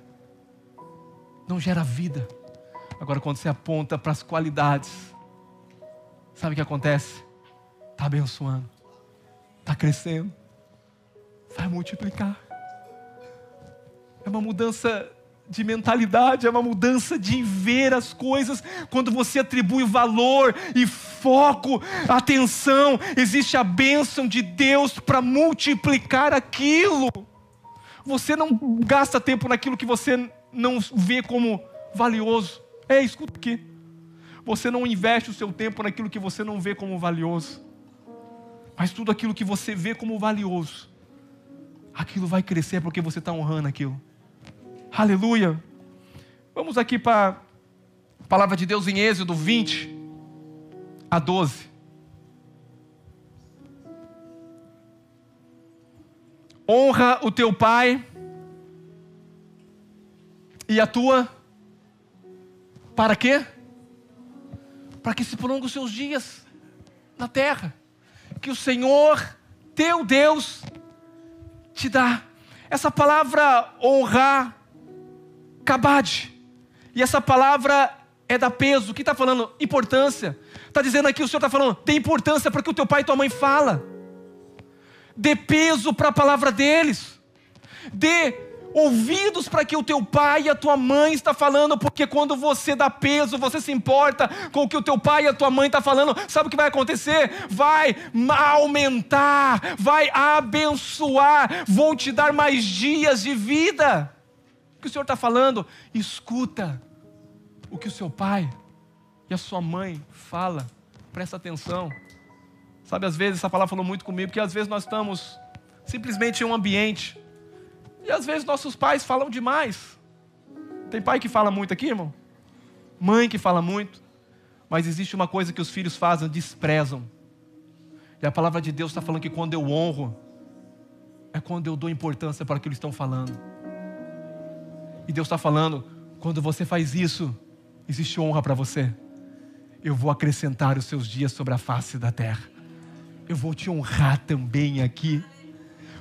Não gera vida. Agora quando você aponta para as qualidades, sabe o que acontece? Está abençoando, está crescendo, vai multiplicar. É uma mudança de mentalidade, é uma mudança de ver as coisas. Quando você atribui valor e foco, atenção, existe a bênção de Deus para multiplicar aquilo. Você não gasta tempo naquilo que você não vê como valioso. Escuta aqui. Você não investe o seu tempo naquilo que você não vê como valioso. Mas tudo aquilo que você vê como valioso, aquilo vai crescer porque você está honrando aquilo. Aleluia. Vamos aqui para a palavra de Deus em Êxodo 20 a 12. Honra o teu pai e a tua. Para quê? Para que se prolonguem os seus dias na terra. Que o Senhor, teu Deus, te dá. Essa palavra honrar, kabad. E essa palavra é da peso. O que está falando? Importância. Está dizendo aqui, o Senhor está falando, tem importância para o que o teu pai e tua mãe fala. Dê peso para a palavra deles. Dê ouvidos para que o teu pai e a tua mãe está falando, porque quando você dá peso, você se importa com o que o teu pai e a tua mãe está falando, sabe o que vai acontecer? Vai aumentar, vai abençoar, vão te dar mais dias de vida. O que o Senhor está falando? Escuta o que o seu pai e a sua mãe fala, presta atenção. Sabe, às vezes essa palavra falou muito comigo, porque às vezes nós estamos simplesmente em um ambiente, e às vezes nossos pais falam demais. Tem pai que fala muito aqui, irmão? Mãe que fala muito. Mas existe uma coisa que os filhos fazem, desprezam. E a palavra de Deus está falando que quando eu honro, é quando eu dou importância para o que eles estão falando. E Deus está falando, quando você faz isso, existe honra para você. Eu vou acrescentar os seus dias sobre a face da terra. Eu vou te honrar também aqui.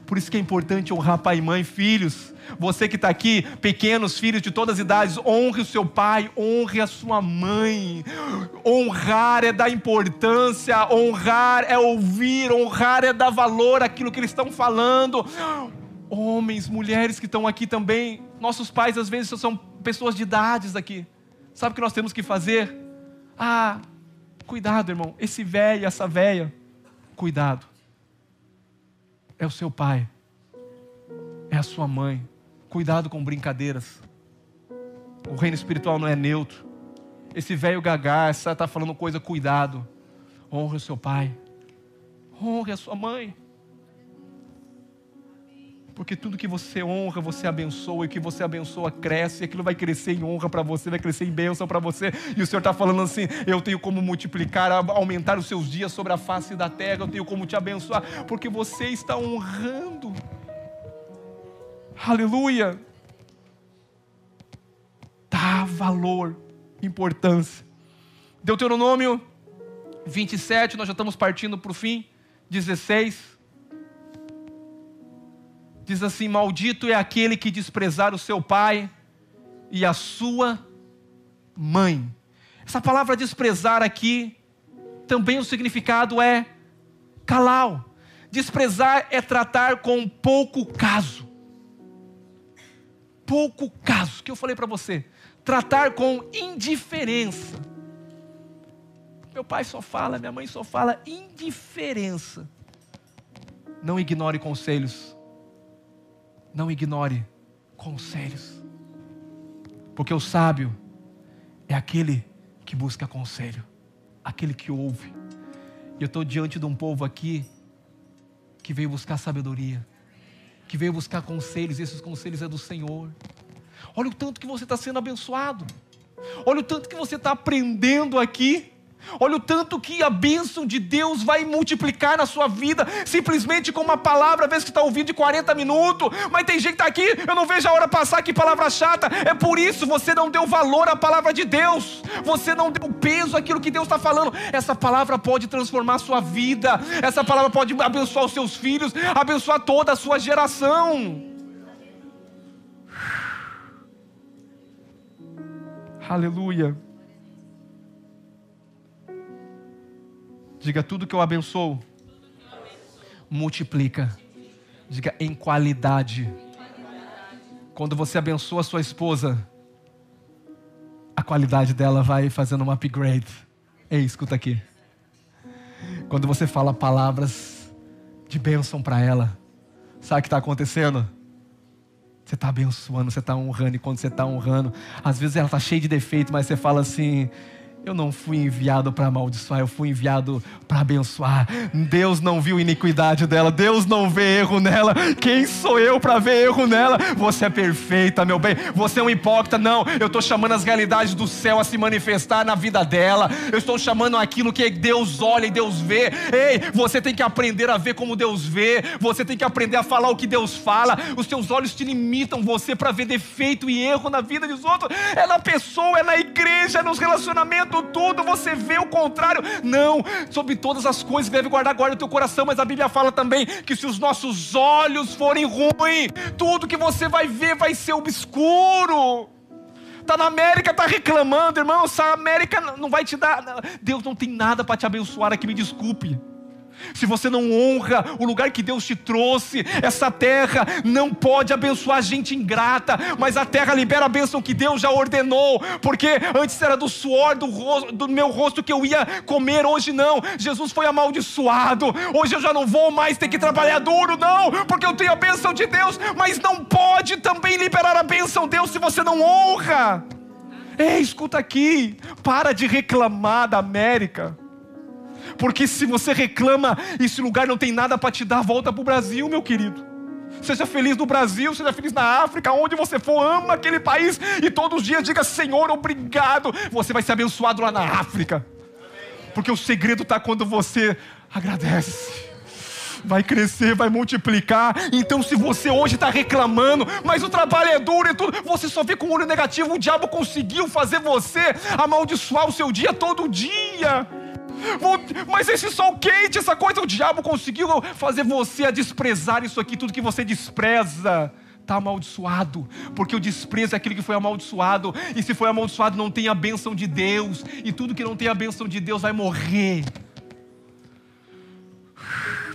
Por isso que é importante honrar pai e mãe, filhos. Você que está aqui, pequenos filhos de todas as idades, honre o seu pai, honre a sua mãe. Honrar é dar importância, honrar é ouvir, honrar é dar valor àquilo que eles estão falando. Homens, mulheres que estão aqui também, nossos pais às vezes são pessoas de idades aqui. Sabe o que nós temos que fazer? Cuidado, irmão, esse velho, essa velha, cuidado. É o seu pai, é a sua mãe. Cuidado com brincadeiras. O reino espiritual não é neutro. Esse velho gagá, está falando coisa, cuidado. Honre o seu pai, honre a sua mãe. Porque tudo que você honra, você abençoa. E o que você abençoa, cresce. E aquilo vai crescer em honra para você, vai crescer em bênção para você. E o Senhor está falando assim, eu tenho como multiplicar, aumentar os seus dias sobre a face da terra. Eu tenho como te abençoar, porque você está honrando. Aleluia. Dá valor, importância. Deuteronômio 27, nós já estamos partindo para o fim. 16. Diz assim, maldito é aquele que desprezar o seu pai e a sua mãe. Essa palavra desprezar aqui, também o significado é calau. Desprezar é tratar com pouco caso. Pouco caso, que eu falei para você. Tratar com indiferença. Meu pai só fala, minha mãe só fala, indiferença. Não ignore conselhos. Não ignore conselhos. Porque o sábio é aquele que busca conselho. Aquele que ouve. E eu estou diante de um povo aqui que veio buscar sabedoria. Que veio buscar conselhos. E esses conselhos é do Senhor. Olha o tanto que você está sendo abençoado. Olha o tanto que você está aprendendo aqui. Olha o tanto que a bênção de Deus vai multiplicar na sua vida, simplesmente com uma palavra, às vezes que está ouvindo de 40 minutos, mas tem gente que está aqui, eu não vejo a hora passar, que palavra chata. É por isso, você não deu valor à palavra de Deus, você não deu peso àquilo que Deus está falando. Essa palavra pode transformar a sua vida, essa palavra pode abençoar os seus filhos, abençoar toda a sua geração. Aleluia. Diga, tudo que eu abençoo, multiplica. Diga, em qualidade. Quando você abençoa a sua esposa, a qualidade dela vai fazendo um upgrade. Ei, escuta aqui. Quando você fala palavras de bênção para ela, sabe o que está acontecendo? Você está abençoando, você está honrando. E quando você está honrando, às vezes ela está cheia de defeito, mas você fala assim, Eu não fui enviado para amaldiçoar, eu fui enviado para abençoar. Deus não viu iniquidade dela, Deus não vê erro nela. Quem sou eu para ver erro nela? Você é perfeita, meu bem. Você é um hipócrita. Não, eu estou chamando as realidades do céu a se manifestar na vida dela. Eu estou chamando aquilo que Deus olha e Deus vê. Ei, você tem que aprender a ver como Deus vê. Você tem que aprender a falar o que Deus fala. Os seus olhos te limitam você para ver defeito e erro na vida dos outros. É na pessoa, é na igreja, é nos relacionamentos. Tudo, você vê o contrário. Não, sobre todas as coisas deve guardar o teu coração. Mas a Bíblia fala também que se os nossos olhos forem ruins, tudo que você vai ver vai ser obscuro. Está na América, está reclamando, irmão. Essa América não vai te dar. Deus não tem nada para te abençoar aqui, me desculpe. Se você não honra o lugar que Deus te trouxe, essa terra não pode abençoar gente ingrata, mas a terra libera a bênção que Deus já ordenou, porque antes era do suor do meu rosto que eu ia comer, hoje não. Jesus foi amaldiçoado, hoje eu já não vou mais ter que trabalhar duro, não, porque eu tenho a bênção de Deus, mas não pode também liberar a bênção de Deus se você não honra. Ei, escuta aqui, para de reclamar da América. Porque se você reclama, esse lugar não tem nada para te dar, volta para o Brasil, meu querido. Seja feliz no Brasil, seja feliz na África, onde você for, ama aquele país e todos os dias diga: Senhor, obrigado. Você vai ser abençoado lá na África. Porque o segredo está quando você agradece. Vai crescer, vai multiplicar. Então se você hoje está reclamando, mas o trabalho é duro e tudo, você só vê com o olho negativo. O diabo conseguiu fazer você amaldiçoar o seu dia todo dia. Mas esse sol quente, essa coisa, o diabo conseguiu fazer você a desprezar isso aqui. Tudo que você despreza está amaldiçoado, porque o desprezo é aquele que foi amaldiçoado, e se foi amaldiçoado não tem a bênção de Deus, e tudo que não tem a bênção de Deus vai morrer.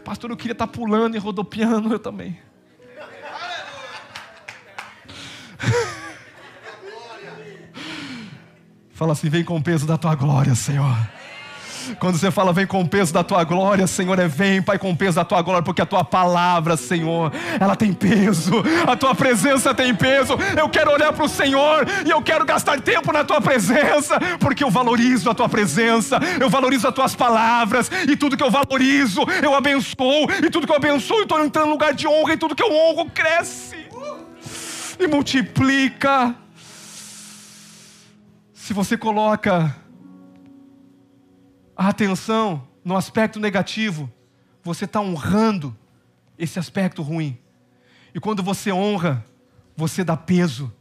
Pastor, eu queria estar pulando e rodopiando. Eu também. Fala assim: vem com o peso da tua glória, Senhor. Quando você fala vem com o peso da tua glória, Senhor, vem, Pai, com o peso da tua glória, porque a tua palavra, Senhor, ela tem peso, a tua presença tem peso. Eu quero olhar para o Senhor e eu quero gastar tempo na tua presença, porque eu valorizo a tua presença, eu valorizo as tuas palavras, e tudo que eu valorizo, eu abençoo, e tudo que eu abençoo, eu estou entrando no lugar de honra, e tudo que eu honro cresce e multiplica. Se você coloca a atenção no aspecto negativo, você está honrando esse aspecto ruim. E quando você honra, você dá peso.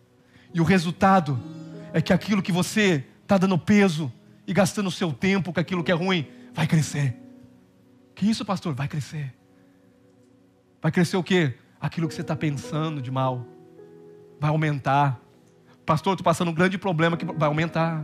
E o resultado é que aquilo que você está dando peso e gastando o seu tempo com aquilo que é ruim, vai crescer. Que isso, pastor? Vai crescer. Vai crescer o quê? Aquilo que você está pensando de mal. Vai aumentar. Pastor, estou passando um grande problema que vai aumentar.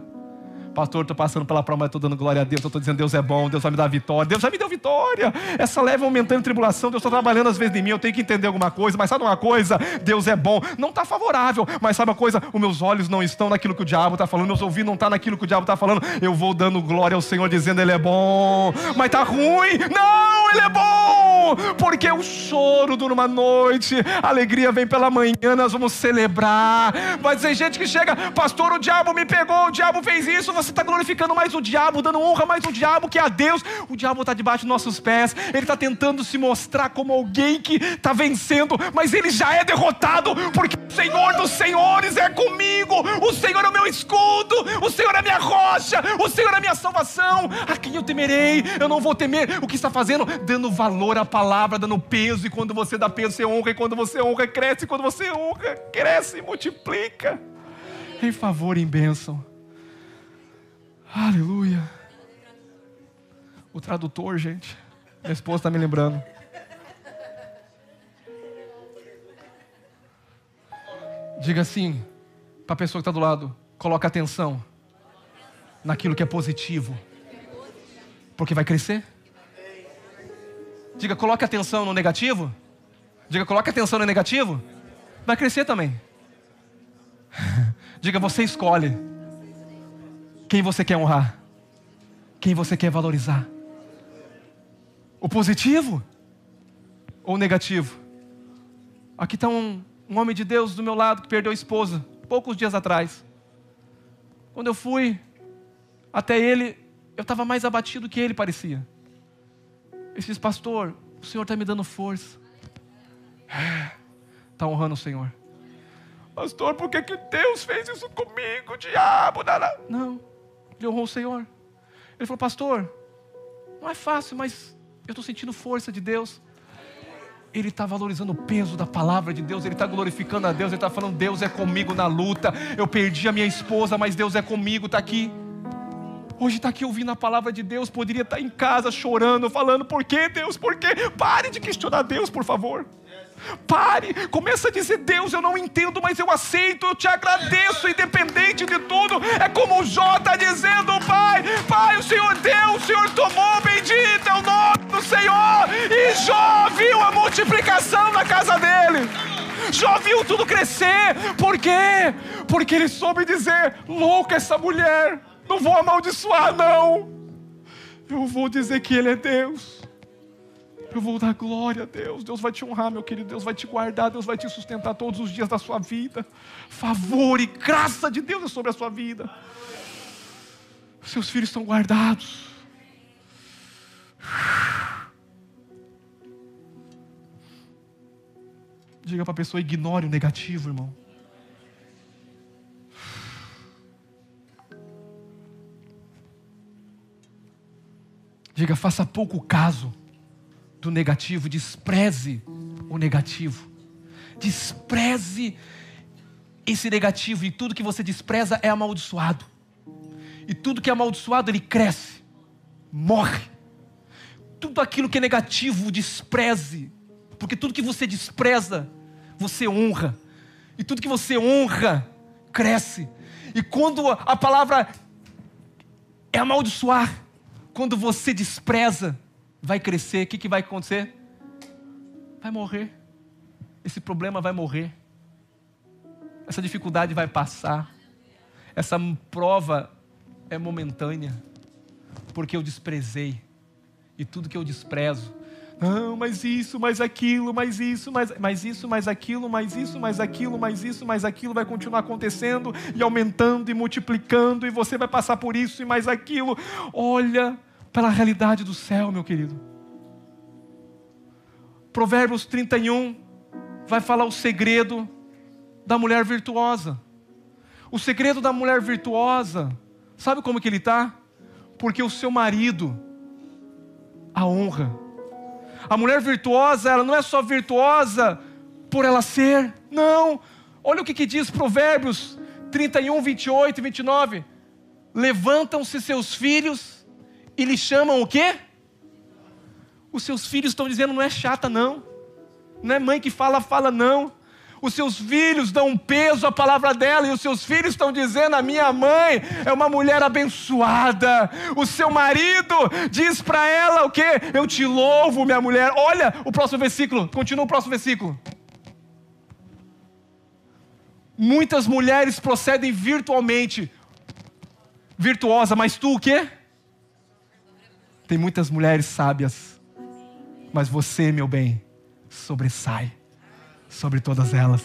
Pastor, estou passando pela prova, mas estou dando glória a Deus. Eu estou dizendo: Deus é bom, Deus vai me dar vitória. Deus já me deu vitória. Essa leve aumentando em tribulação, Deus está trabalhando às vezes em mim. Eu tenho que entender alguma coisa, mas sabe uma coisa? Deus é bom. Não está favorável, mas sabe uma coisa? Os meus olhos não estão naquilo que o diabo está falando, meus ouvidos não estão naquilo que o diabo está falando. Eu vou dando glória ao Senhor, dizendo: Ele é bom. Mas está ruim? Não, Ele é bom. Porque o choro dura uma noite, a alegria vem pela manhã, nós vamos celebrar. Mas tem gente que chega: pastor, o diabo me pegou, o diabo fez isso. Você está glorificando mais o diabo, dando honra mais o diabo que a Deus. O diabo está debaixo dos nossos pés, ele está tentando se mostrar como alguém que está vencendo, mas ele já é derrotado, porque o Senhor dos senhores é comigo. O Senhor é o meu escudo, o Senhor é a minha rocha, o Senhor é a minha salvação. A quem eu temerei? Eu não vou temer. O que está fazendo? Dando valor à palavra, dando peso. E quando você dá peso, você honra. E quando você honra, cresce. E quando você honra, cresce e multiplica em favor e em bênção. Aleluia. O tradutor, gente, minha esposa está me lembrando. Diga assim para a pessoa que está do lado: coloca atenção naquilo que é positivo, porque vai crescer. Diga: coloque atenção no negativo. Diga: coloque atenção no negativo, vai crescer também. Diga: você escolhe quem você quer honrar, quem você quer valorizar, o positivo ou o negativo. Aqui está um homem de Deus do meu lado que perdeu a esposa poucos dias atrás. Quando eu fui Até ele, eu estava mais abatido que ele parecia. Ele disse: pastor, o Senhor está me dando força. Está honrando o Senhor. Pastor, por que Deus fez isso comigo, diabo? Não, ele honrou o Senhor. Ele falou: pastor, não é fácil, mas eu estou sentindo força de Deus. Ele está valorizando o peso da palavra de Deus. Ele está glorificando a Deus. Ele está falando: Deus é comigo na luta. Eu perdi a minha esposa, mas Deus é comigo, está aqui. Hoje está aqui ouvindo a palavra de Deus. Poderia estar em casa chorando, falando: por que Deus, por quê? Pare de questionar Deus, por favor. Pare, começa a dizer: Deus, eu não entendo, mas eu aceito, eu te agradeço, independente de tudo. É como o Jó está dizendo: Pai, o Senhor deu, o Senhor tomou, bendito é o nome do Senhor. E Jó viu a multiplicação na casa dele. Jó viu tudo crescer. Por quê? Porque ele soube dizer: louca essa mulher, não vou amaldiçoar não, eu vou dizer que Ele é Deus. Eu vou dar glória a Deus. Deus vai te honrar, meu querido. Deus vai te guardar. Deus vai te sustentar todos os dias da sua vida. Favor e graça de Deus é sobre a sua vida. Seus filhos estão guardados. Diga para a pessoa: ignore o negativo, irmão. Diga: faça pouco caso do negativo, despreze o negativo. Despreze esse negativo, e tudo que você despreza é amaldiçoado. E tudo que é amaldiçoado, ele cresce, morre. Tudo aquilo que é negativo, despreze. Porque tudo que você despreza, você honra. E tudo que você honra, cresce. E quando a palavra é amaldiçoar, quando você despreza, vai crescer. O que vai acontecer? Vai morrer. Esse problema vai morrer. Essa dificuldade vai passar. Essa prova é momentânea. Porque eu desprezei. E tudo que eu desprezo, não, mas isso, mais aquilo, mais isso, mais isso, mais aquilo, mais isso, mais aquilo, mais isso, mais aquilo, vai continuar acontecendo e aumentando e multiplicando, e você vai passar por isso e mais aquilo. Olha pela realidade do céu, meu querido. Provérbios 31 vai falar o segredo da mulher virtuosa. O segredo da mulher virtuosa, sabe como que ele está? Porque o seu marido a honra. A mulher virtuosa, ela não é só virtuosa por ela ser, não. Olha o que diz Provérbios 31, 28 e 29. Levantam-se seus filhos e lhe chamam o quê? Os seus filhos estão dizendo: não é chata não. Não é mãe que fala não. Os seus filhos dão peso à palavra dela, e os seus filhos estão dizendo: a minha mãe é uma mulher abençoada. O seu marido diz para ela o quê? Eu te louvo, minha mulher. Olha o próximo versículo, continua o próximo versículo. Muitas mulheres procedem virtualmente, virtuosa, mas tu o quê? Tem muitas mulheres sábias, mas você, meu bem, sobressai sobre todas elas.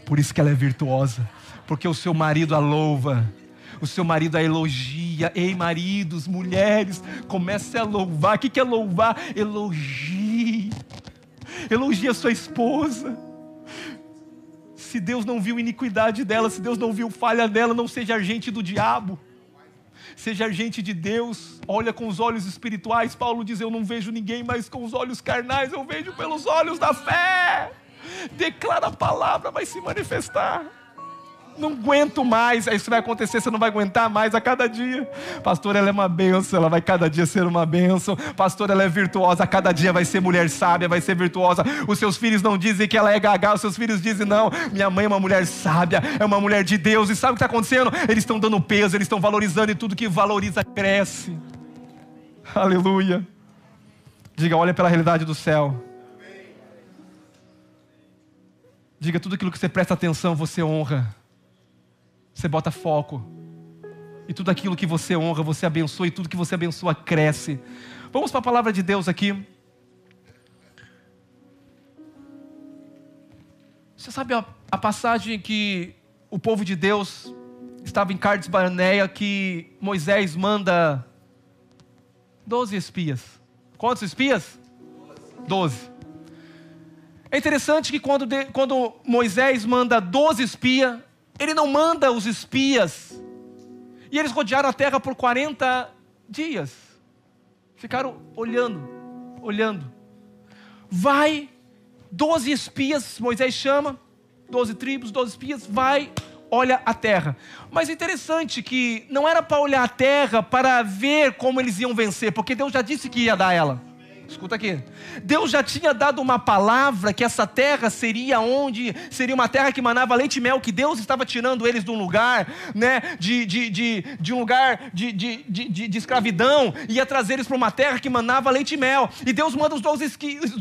Por isso que ela é virtuosa, porque o seu marido a louva, o seu marido a elogia. Ei, maridos, mulheres, comece a louvar. O que é louvar? Elogie a sua esposa. Se Deus não viu iniquidade dela, se Deus não viu falha dela, não seja agente do diabo, seja agente de Deus. Olha com os olhos espirituais. Paulo diz: eu não vejo ninguém mais com os olhos carnais, eu vejo pelos olhos da fé. Declara a palavra, vai se manifestar. Não aguento mais. Isso vai acontecer, você não vai aguentar mais a cada dia. Pastor, ela é uma bênção, ela vai cada dia ser uma bênção. Pastor, ela é virtuosa, a cada dia vai ser mulher sábia, vai ser virtuosa. Os seus filhos não dizem que ela é gaga, os seus filhos dizem: não, minha mãe é uma mulher sábia, é uma mulher de Deus. E sabe o que está acontecendo? Eles estão dando peso, eles estão valorizando, e tudo que valoriza cresce. Aleluia. Diga: olha pela realidade do céu. Diga: tudo aquilo que você presta atenção, você honra. Você bota foco. E tudo aquilo que você honra, você abençoa. E tudo que você abençoa, cresce. Vamos para a palavra de Deus aqui. Você sabe a passagem que o povo de Deus estava em Cades Barneia, que Moisés manda 12 espias. Quantos espias? 12. É interessante que quando Moisés manda 12 espias, ele não manda os espias. E eles rodearam a terra por 40 dias. Ficaram olhando. Vai, 12 espias, Moisés chama, 12 tribos, 12 espias, vai, olha a terra. Mas é interessante que não era para olhar a terra para ver como eles iam vencer, porque Deus já disse que ia dar ela. Escuta aqui. Deus já tinha dado uma palavra que essa terra seria uma terra que manava leite e mel, que Deus estava tirando eles de um lugar, né, de um lugar de escravidão, ia trazer eles para uma terra que manava leite e mel. E Deus manda os 12 espias.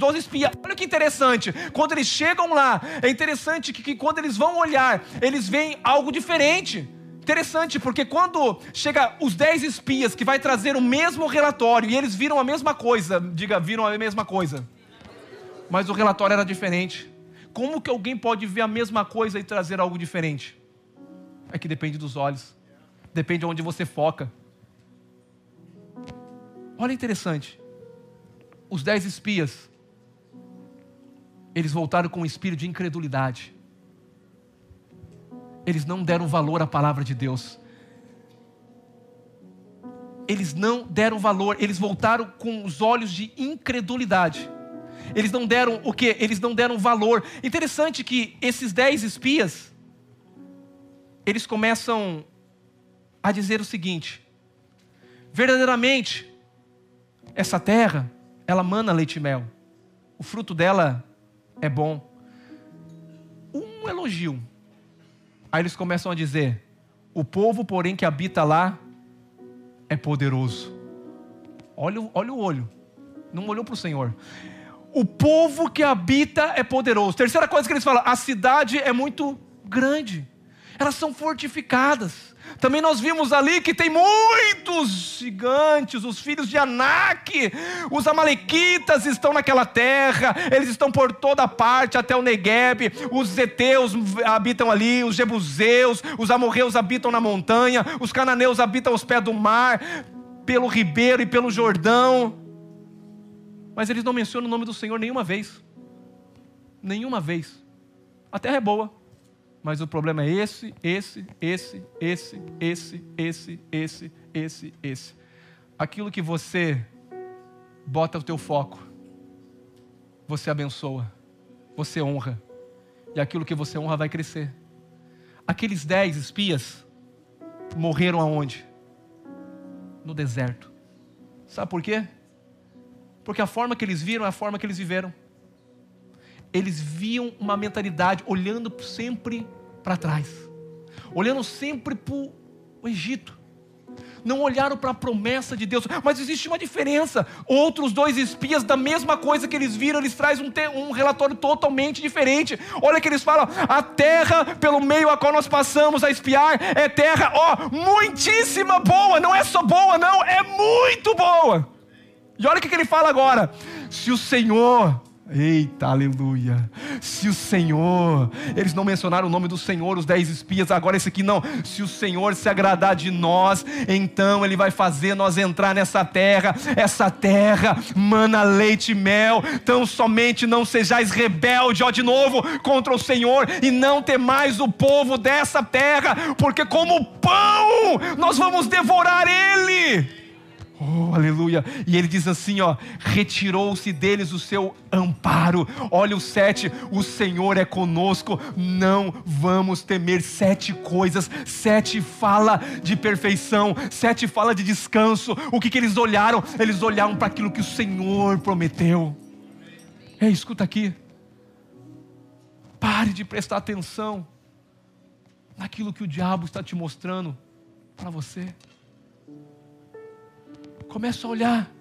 Olha que interessante. Quando eles chegam lá, é interessante que quando eles vão olhar, eles veem algo diferente. Interessante, porque quando chega os 10 espias que vai trazer o mesmo relatório e eles viram a mesma coisa, viram a mesma coisa, mas o relatório era diferente. Como que alguém pode ver a mesma coisa e trazer algo diferente? É que depende dos olhos, depende de onde você foca. Olha, interessante, os 10 espias, eles voltaram com um espírito de incredulidade. Eles não deram valor à palavra de Deus. Eles não deram valor. Eles voltaram com os olhos de incredulidade. Eles não deram o quê? Eles não deram valor. Interessante que esses 10 espias, eles começam a dizer o seguinte: verdadeiramente, essa terra, ela mana leite e mel. O fruto dela é bom. Um elogio. Aí eles começam a dizer: o povo, porém, que habita lá é poderoso. Olha o olho. Não olhou para o Senhor. O povo que habita é poderoso. Terceira coisa que eles falam: a cidade é muito grande. Elas são fortificadas. Também nós vimos ali que tem muitos gigantes, os filhos de Anak, os amalequitas estão naquela terra, eles estão por toda parte, até o Negueb, os heteus habitam ali, os jebuseus, os amorreus habitam na montanha, os cananeus habitam aos pés do mar, pelo ribeiro e pelo Jordão. Mas eles não mencionam o nome do Senhor nenhuma vez. Nenhuma vez. A terra é boa. Mas o problema é esse. Aquilo que você bota o teu foco, você abençoa, você honra. E aquilo que você honra vai crescer. Aqueles 10 espias morreram aonde? No deserto. Sabe por quê? Porque a forma que eles viram é a forma que eles viveram. Eles viam uma mentalidade olhando sempre para trás, olhando sempre para o Egito. Não olharam para a promessa de Deus. Mas existe uma diferença. Outros 2 espias da mesma coisa que eles viram, eles trazem um relatório totalmente diferente. Olha que eles falam: a terra pelo meio a qual nós passamos a espiar é terra, muitíssima boa. Não é só boa não, é muito boa. E olha o que ele fala agora: se o Senhor... Eita, aleluia. Se o Senhor, eles não mencionaram o nome do Senhor, os 10 espias, agora esse aqui não. Se o Senhor se agradar de nós, então Ele vai fazer nós entrar nessa terra. Essa terra mana leite e mel. Então somente não sejais rebelde, de novo, contra o Senhor, e não temais o povo dessa terra, porque como pão nós vamos devorar ele. Oh, aleluia. E ele diz assim, retirou-se deles o seu amparo. Olha o 7, o Senhor é conosco, não vamos temer. 7 coisas, 7 fala de perfeição, 7 fala de descanso. O que eles olharam? Eles olharam para aquilo que o Senhor prometeu. Ei, escuta aqui, pare de prestar atenção naquilo que o diabo está te mostrando para você. Começa a olhar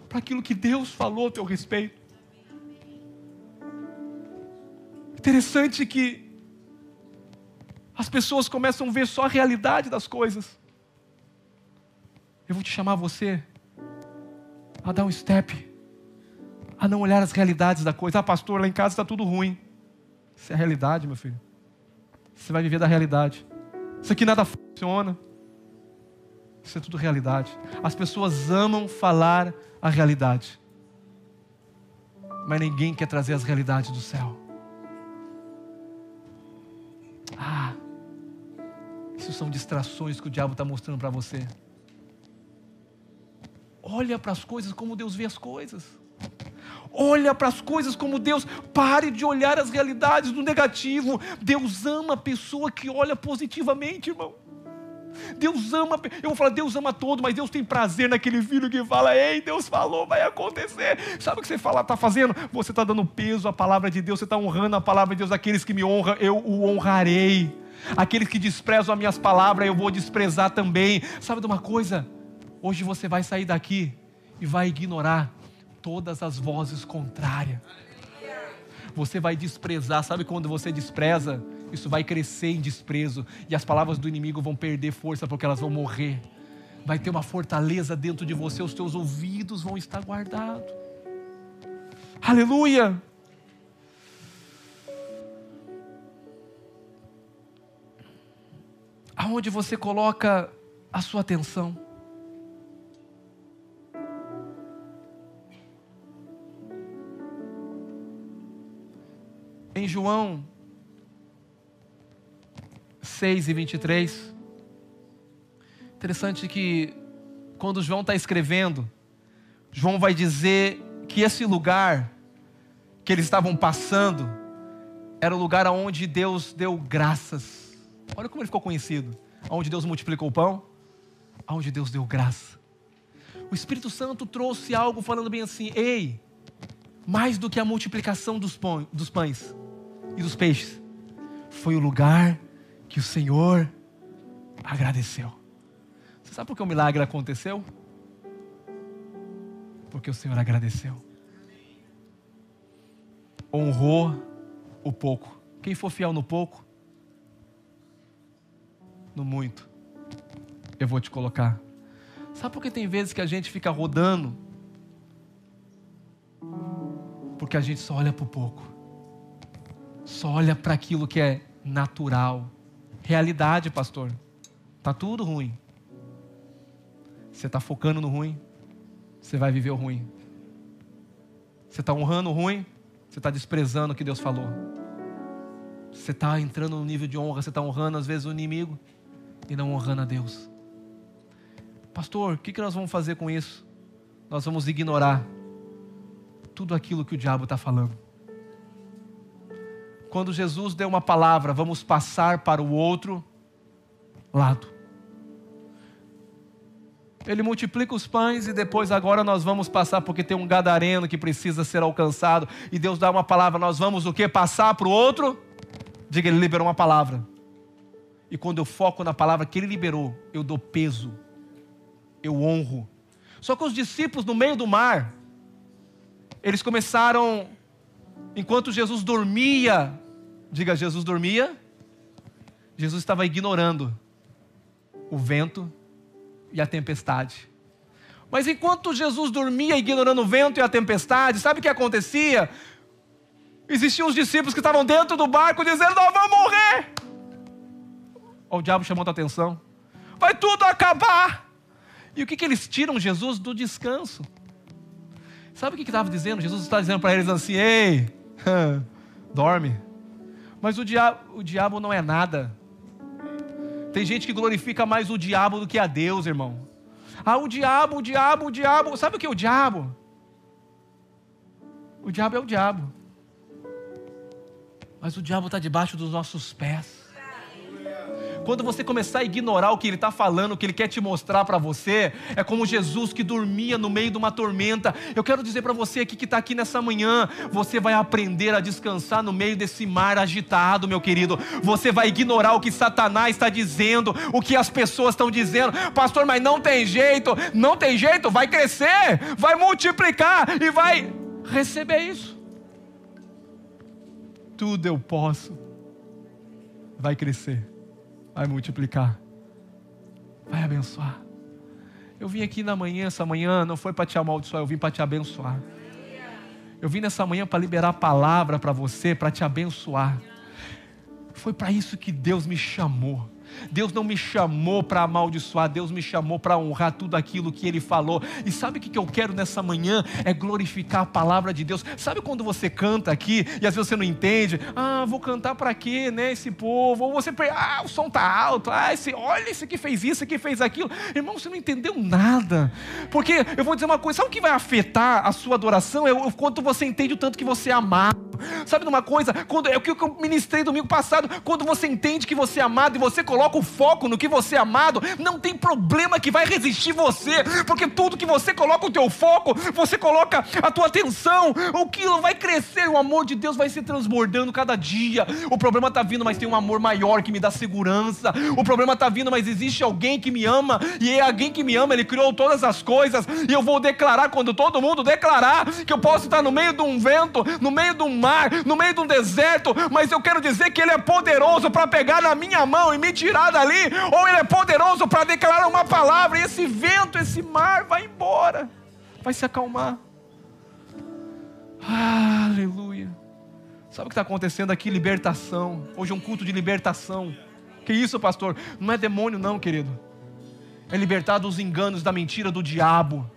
para aquilo que Deus falou a teu respeito. Interessante que as pessoas começam a ver só a realidade das coisas. Eu vou te chamar você a dar um step, a não olhar as realidades da coisa. Pastor, lá em casa está tudo ruim. Isso é a realidade, meu filho. Você vai viver da realidade. Isso aqui nada funciona. Isso é tudo realidade. As pessoas amam falar a realidade, mas ninguém quer trazer as realidades do céu. Isso são distrações que o diabo está mostrando para você. Olha para as coisas como Deus vê as coisas. Olha para as coisas como Deus. Pare de olhar as realidades do negativo. Deus ama a pessoa que olha positivamente, irmão. Deus ama, eu vou falar, Deus ama todo, mas Deus tem prazer naquele filho que fala: ei, Deus falou, vai acontecer. Sabe o que você está fazendo? Você está dando peso à palavra de Deus, você está honrando a palavra de Deus. Aqueles que me honram, eu o honrarei. Aqueles que desprezam as minhas palavras, eu vou desprezar também. Sabe de uma coisa? Hoje você vai sair daqui e vai ignorar todas as vozes contrárias. Você vai desprezar. Sabe quando você despreza? Isso vai crescer em desprezo. E as palavras do inimigo vão perder força, porque elas vão morrer. Vai ter uma fortaleza dentro de você. Os teus ouvidos vão estar guardados. Aleluia! Aonde você coloca a sua atenção? Em João 6:23, interessante que quando João está escrevendo, João vai dizer que esse lugar que eles estavam passando era o lugar onde Deus deu graças. Olha como ele ficou conhecido. Onde Deus multiplicou o pão, onde Deus deu graça. O Espírito Santo trouxe algo falando bem assim: ei, mais do que a multiplicação dos pães e dos peixes, foi o lugar que o Senhor agradeceu. Você sabe por que o milagre aconteceu? Porque o Senhor agradeceu. Honrou o pouco. Quem for fiel no pouco, no muito eu vou te colocar. Sabe por que tem vezes que a gente fica rodando? Porque a gente só olha para o pouco, só olha para aquilo que é natural. Realidade, pastor, está tudo ruim. Você está focando no ruim, você vai viver o ruim. Você está honrando o ruim, você está desprezando o que Deus falou. Você está entrando no nível de honra, você está honrando às vezes o inimigo e não honrando a Deus. Pastor, o que nós vamos fazer com isso? Nós vamos ignorar tudo aquilo que o diabo está falando. Quando Jesus deu uma palavra, vamos passar para o outro lado. Ele multiplica os pães e depois agora nós vamos passar, porque tem um gadareno que precisa ser alcançado. E Deus dá uma palavra, nós vamos o quê? Passar para o outro? Diga, Ele liberou uma palavra. E quando eu foco na palavra que Ele liberou, eu dou peso, eu honro. Só que os discípulos no meio do mar, eles começaram, enquanto Jesus dormia, diga, Jesus dormia, Jesus estava ignorando o vento e a tempestade. Mas enquanto Jesus dormia ignorando o vento e a tempestade, sabe o que acontecia? Existiam os discípulos que estavam dentro do barco dizendo: nós vamos morrer. Olha o diabo chamando a atenção. Vai tudo acabar. E o que eles tiram Jesus do descanso? Sabe o que estava dizendo? Jesus está dizendo para eles assim: ei, dorme. Mas o diabo não é nada. Tem gente que glorifica mais o diabo do que a Deus, irmão. O diabo. Sabe o que é o diabo? O diabo é o diabo. Mas o diabo está debaixo dos nossos pés. Quando você começar a ignorar o que Ele está falando, o que Ele quer te mostrar para você, é como Jesus que dormia no meio de uma tormenta. Eu quero dizer para você aqui que está aqui nessa manhã, você vai aprender a descansar no meio desse mar agitado, meu querido. Você vai ignorar o que Satanás está dizendo, o que as pessoas estão dizendo. Pastor, mas não tem jeito, vai crescer, vai multiplicar e vai receber isso. Tudo eu posso. Vai crescer, vai multiplicar, vai abençoar. Eu vim aqui na manhã, essa manhã não foi para te amaldiçoar, eu vim para te abençoar. Eu vim nessa manhã para liberar a palavra para você, para te abençoar. Foi para isso que Deus me chamou. Deus não me chamou para amaldiçoar, Deus me chamou para honrar tudo aquilo que Ele falou. E sabe o que eu quero nessa manhã? É glorificar a palavra de Deus. Sabe quando você canta aqui e às vezes você não entende? Vou cantar para quê, né, esse povo? Ou você, o som tá alto, olha esse que fez isso, esse que fez aquilo. Irmão, você não entendeu nada. Porque eu vou dizer uma coisa, sabe o que vai afetar a sua adoração? É o quanto você entende o tanto que você é amado. Sabe de uma coisa? É o que eu ministrei domingo passado. Quando você entende que você é amado e você coloca o foco no que você é amado, não tem problema que vai resistir você, porque tudo que você coloca o teu foco, você coloca a tua atenção, aquilo vai crescer, o amor de Deus vai se transbordando cada dia. O problema está vindo, mas tem um amor maior que me dá segurança. O problema está vindo, mas existe alguém que me ama, e é alguém que me ama, Ele criou todas as coisas, e eu vou declarar, quando todo mundo declarar, que eu posso estar no meio de um vento, no meio de um mar, no meio de um deserto, mas eu quero dizer que Ele é poderoso para pegar na minha mão e me tirar dali, ou Ele é poderoso para declarar uma palavra, e esse vento, esse mar vai embora, vai se acalmar. Aleluia. Sabe o que está acontecendo aqui? Libertação. Hoje é um culto de libertação. Que isso, pastor? Não é demônio não, querido. É libertar dos enganos, da mentira do diabo.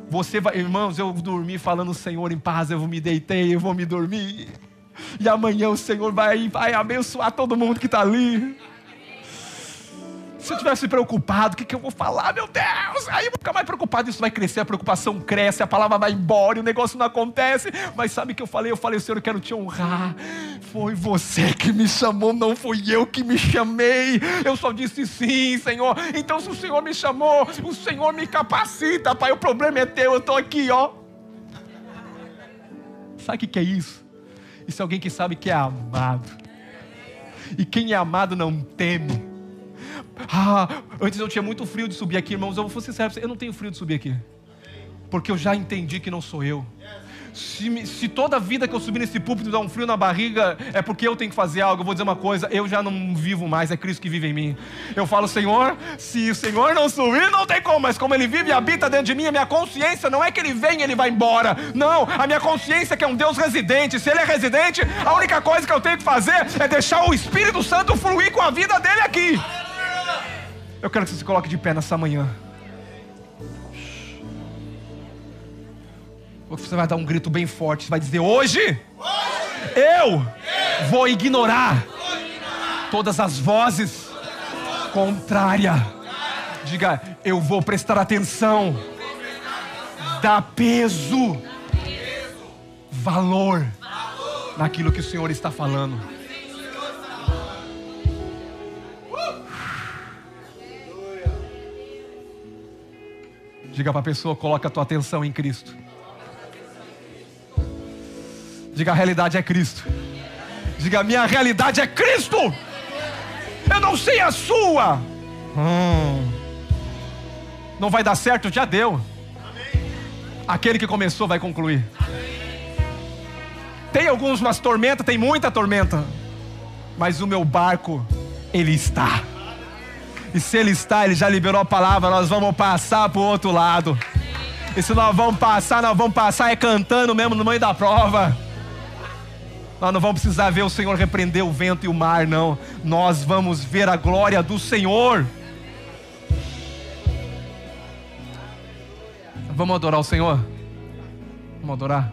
Você vai, irmãos, eu dormi falando, Senhor, em paz, eu me deitei, eu vou me dormir, e amanhã o Senhor vai abençoar todo mundo que está ali. Se eu tivesse preocupado, o que eu vou falar? Meu Deus, aí eu vou ficar mais preocupado, isso vai crescer, a preocupação cresce, a palavra vai embora, e o negócio não acontece. Mas sabe o que eu falei? Eu falei, Senhor, eu quero te honrar. Foi você que me chamou, não fui eu que me chamei. Eu só disse sim, Senhor. Então se o Senhor me chamou, o Senhor me capacita, Pai, o problema é teu, eu estou aqui, ó. Sabe o que é isso? Isso é alguém que sabe que é amado. E quem é amado não teme. Antes eu tinha muito frio de subir aqui, irmãos, eu vou ser sincero, eu não tenho frio de subir aqui, porque eu já entendi que não sou eu. Se toda vida que eu subir nesse púlpito dá um frio na barriga, é porque eu tenho que fazer algo. Eu vou dizer uma coisa, eu já não vivo mais, é Cristo que vive em mim. Eu falo, Senhor, se o Senhor não subir, não tem como, mas como Ele vive e habita dentro de mim, a minha consciência não é que Ele vem e Ele vai embora, não, a minha consciência é que é um Deus residente. Se Ele é residente, a única coisa que eu tenho que fazer é deixar o Espírito Santo fluir com a vida dEle aqui. Eu quero que você se coloque de pé nessa manhã. Você vai dar um grito bem forte. Você vai dizer, hoje eu vou ignorar todas as vozes contrárias. Diga, eu vou prestar atenção, dar peso, valor naquilo que o Senhor está falando. Diga para a pessoa, coloca a tua atenção em Cristo. Diga, a realidade é Cristo. Diga, a minha realidade é Cristo. Eu não sei a sua. Não vai dar certo, já deu. Aquele que começou vai concluir. Tem algumas tormentas, tem muita tormenta, mas o meu barco, ele está. E se Ele está, Ele já liberou a palavra, nós vamos passar para o outro lado. E se nós vamos passar é cantando mesmo no meio da prova. Nós não vamos precisar ver o Senhor repreender o vento e o mar, não. Nós vamos ver a glória do Senhor. Vamos adorar o Senhor? Vamos adorar.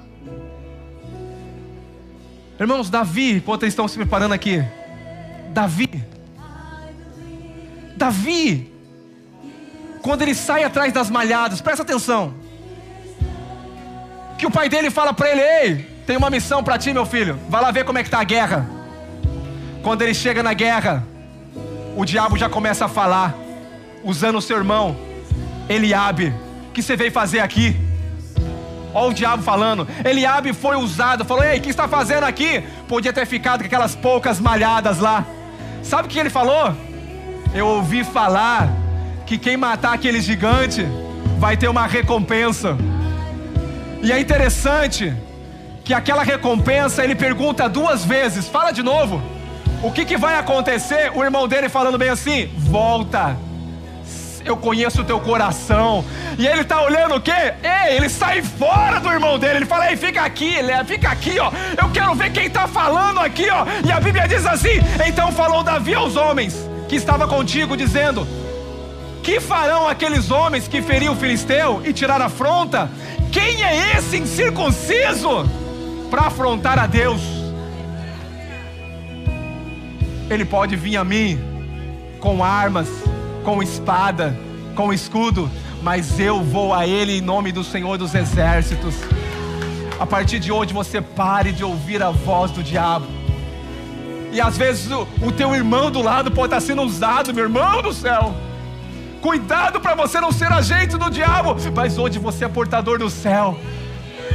Irmãos, Davi, enquanto eles estão se preparando aqui, Davi, quando ele sai atrás das malhadas, presta atenção, que o pai dele fala para ele, ei, tem uma missão para ti, meu filho, vai lá ver como é que está a guerra. Quando ele chega na guerra, o diabo já começa a falar, usando o seu irmão Eliabe, o que você veio fazer aqui? Olha o diabo falando. Eliabe foi usado, falou, ei, o que está fazendo aqui? Podia ter ficado com aquelas poucas malhadas lá. Sabe o que ele falou? Eu ouvi falar que quem matar aquele gigante vai ter uma recompensa. E é interessante que aquela recompensa, ele pergunta 2 vezes, fala de novo, o que vai acontecer? O irmão dele falando bem assim, volta, eu conheço o teu coração. E ele está olhando o quê? Ei, ele sai fora do irmão dele, ele fala, ei, fica aqui, ó, eu quero ver quem está falando aqui, ó. E a Bíblia diz assim, então falou Davi aos homens que estava contigo, dizendo: que farão aqueles homens que feriam o filisteu e tiraram a afronta? Quem é esse incircunciso para afrontar a Deus? Ele pode vir a mim com armas, com espada, com escudo, mas eu vou a Ele em nome do Senhor dos Exércitos. A partir de hoje você pare de ouvir a voz do diabo. E às vezes o teu irmão do lado pode estar sendo usado, meu irmão do céu. Cuidado para você não ser agente do diabo. Mas hoje você é portador do céu.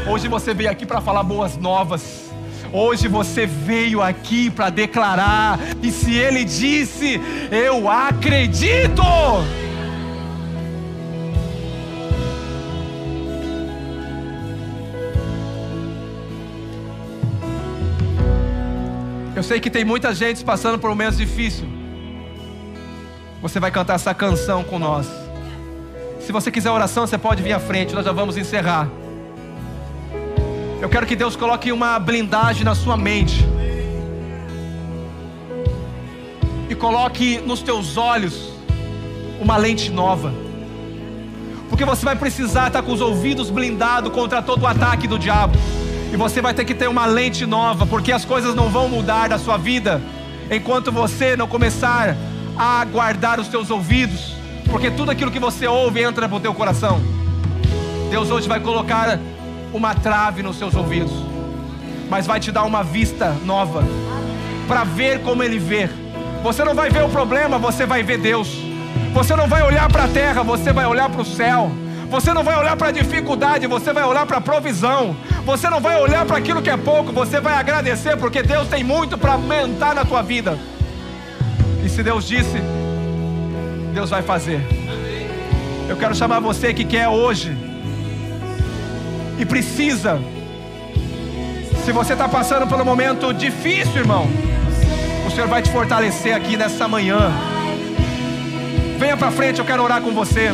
Hoje você veio aqui para falar boas novas. Hoje você veio aqui para declarar. E se Ele disse, eu acredito. Eu sei que tem muita gente passando por um momento difícil. Você vai cantar essa canção com nós. Se você quiser oração, você pode vir à frente. Nós já vamos encerrar. Eu quero que Deus coloque uma blindagem na sua mente. E coloque nos teus olhos uma lente nova. Porque você vai precisar estar com os ouvidos blindados contra todo o ataque do diabo. E você vai ter que ter uma lente nova, porque as coisas não vão mudar da sua vida enquanto você não começar a guardar os teus ouvidos, porque tudo aquilo que você ouve entra para o teu coração. Deus hoje vai colocar uma trave nos seus ouvidos, mas vai te dar uma vista nova, para ver como Ele vê. Você não vai ver o problema, você vai ver Deus. Você não vai olhar para a terra, você vai olhar para o céu. Você não vai olhar para a dificuldade, você vai olhar para a provisão. Você não vai olhar para aquilo que é pouco, você vai agradecer, porque Deus tem muito para aumentar na tua vida. E se Deus disse, Deus vai fazer. Eu quero chamar você que quer hoje e precisa. Se você está passando por um momento difícil, irmão, o Senhor vai te fortalecer aqui nessa manhã. Venha para frente, eu quero orar com você.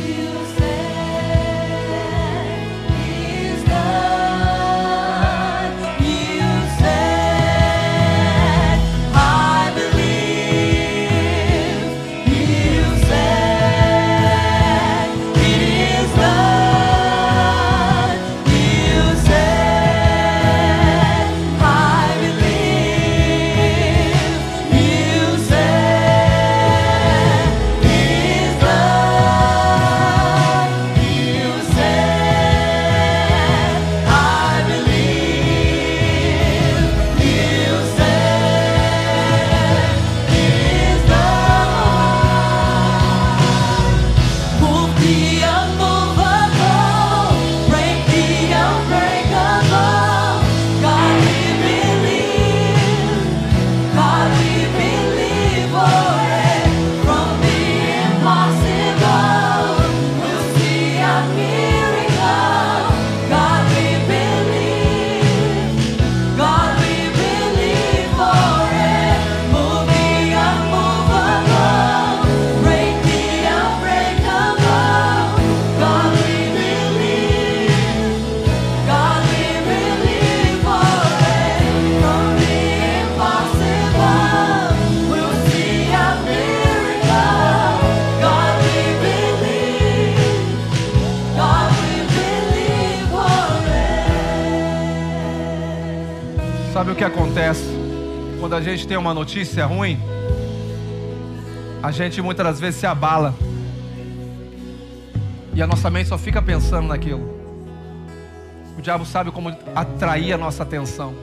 Sabe o que acontece quando a gente tem uma notícia ruim? A gente muitas das vezes se abala e a nossa mente só fica pensando naquilo. O diabo sabe como atrair a nossa atenção.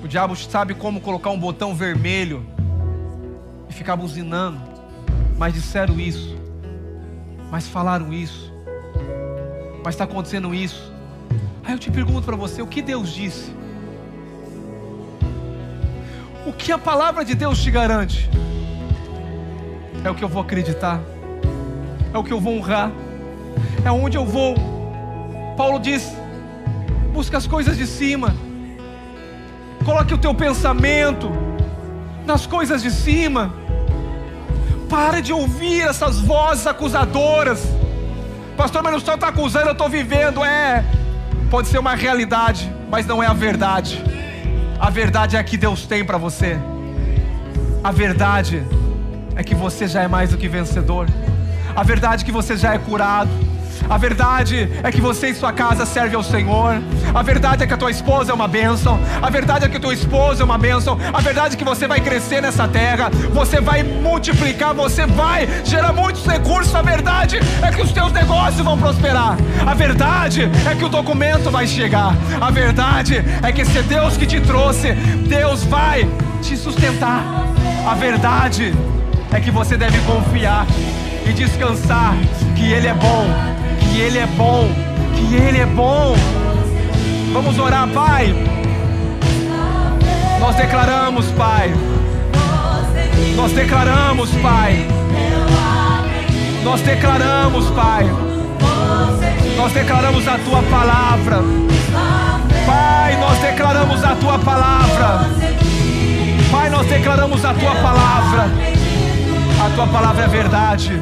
O diabo sabe como colocar um botão vermelho e ficar buzinando. Mas disseram isso, mas falaram isso, mas está acontecendo isso. Aí eu te pergunto para você, o que Deus disse? O que a palavra de Deus te garante? É o que eu vou acreditar, é o que eu vou honrar, é onde eu vou. Paulo diz, busca as coisas de cima. Coloque o teu pensamento nas coisas de cima. Pare de ouvir essas vozes acusadoras. Pastor, mas o senhor está acusando, eu estou vivendo. Pode ser uma realidade, mas não é a verdade. A verdade é a que Deus tem para você. A verdade é que você já é mais do que vencedor. A verdade é que você já é curado. A verdade é que você e sua casa servem ao Senhor. A verdade é que a tua esposa é uma bênção. A verdade é que o teu esposo é uma bênção. A verdade é que você vai crescer nessa terra. Você vai multiplicar, você vai gerar muitos recursos. A verdade é que os teus negócios vão prosperar. A verdade é que o documento vai chegar. A verdade é que esse Deus que te trouxe, Deus vai te sustentar. A verdade é que você deve confiar e descansar que Ele é bom, que Ele é bom, que Ele é bom. Vamos orar, Pai. Nós declaramos, Pai. Nós declaramos, Pai. Nós declaramos, Pai. Nós declaramos a Tua palavra. Pai, nós declaramos a Tua palavra. Pai, nós declaramos a Tua palavra. A Tua palavra é verdade.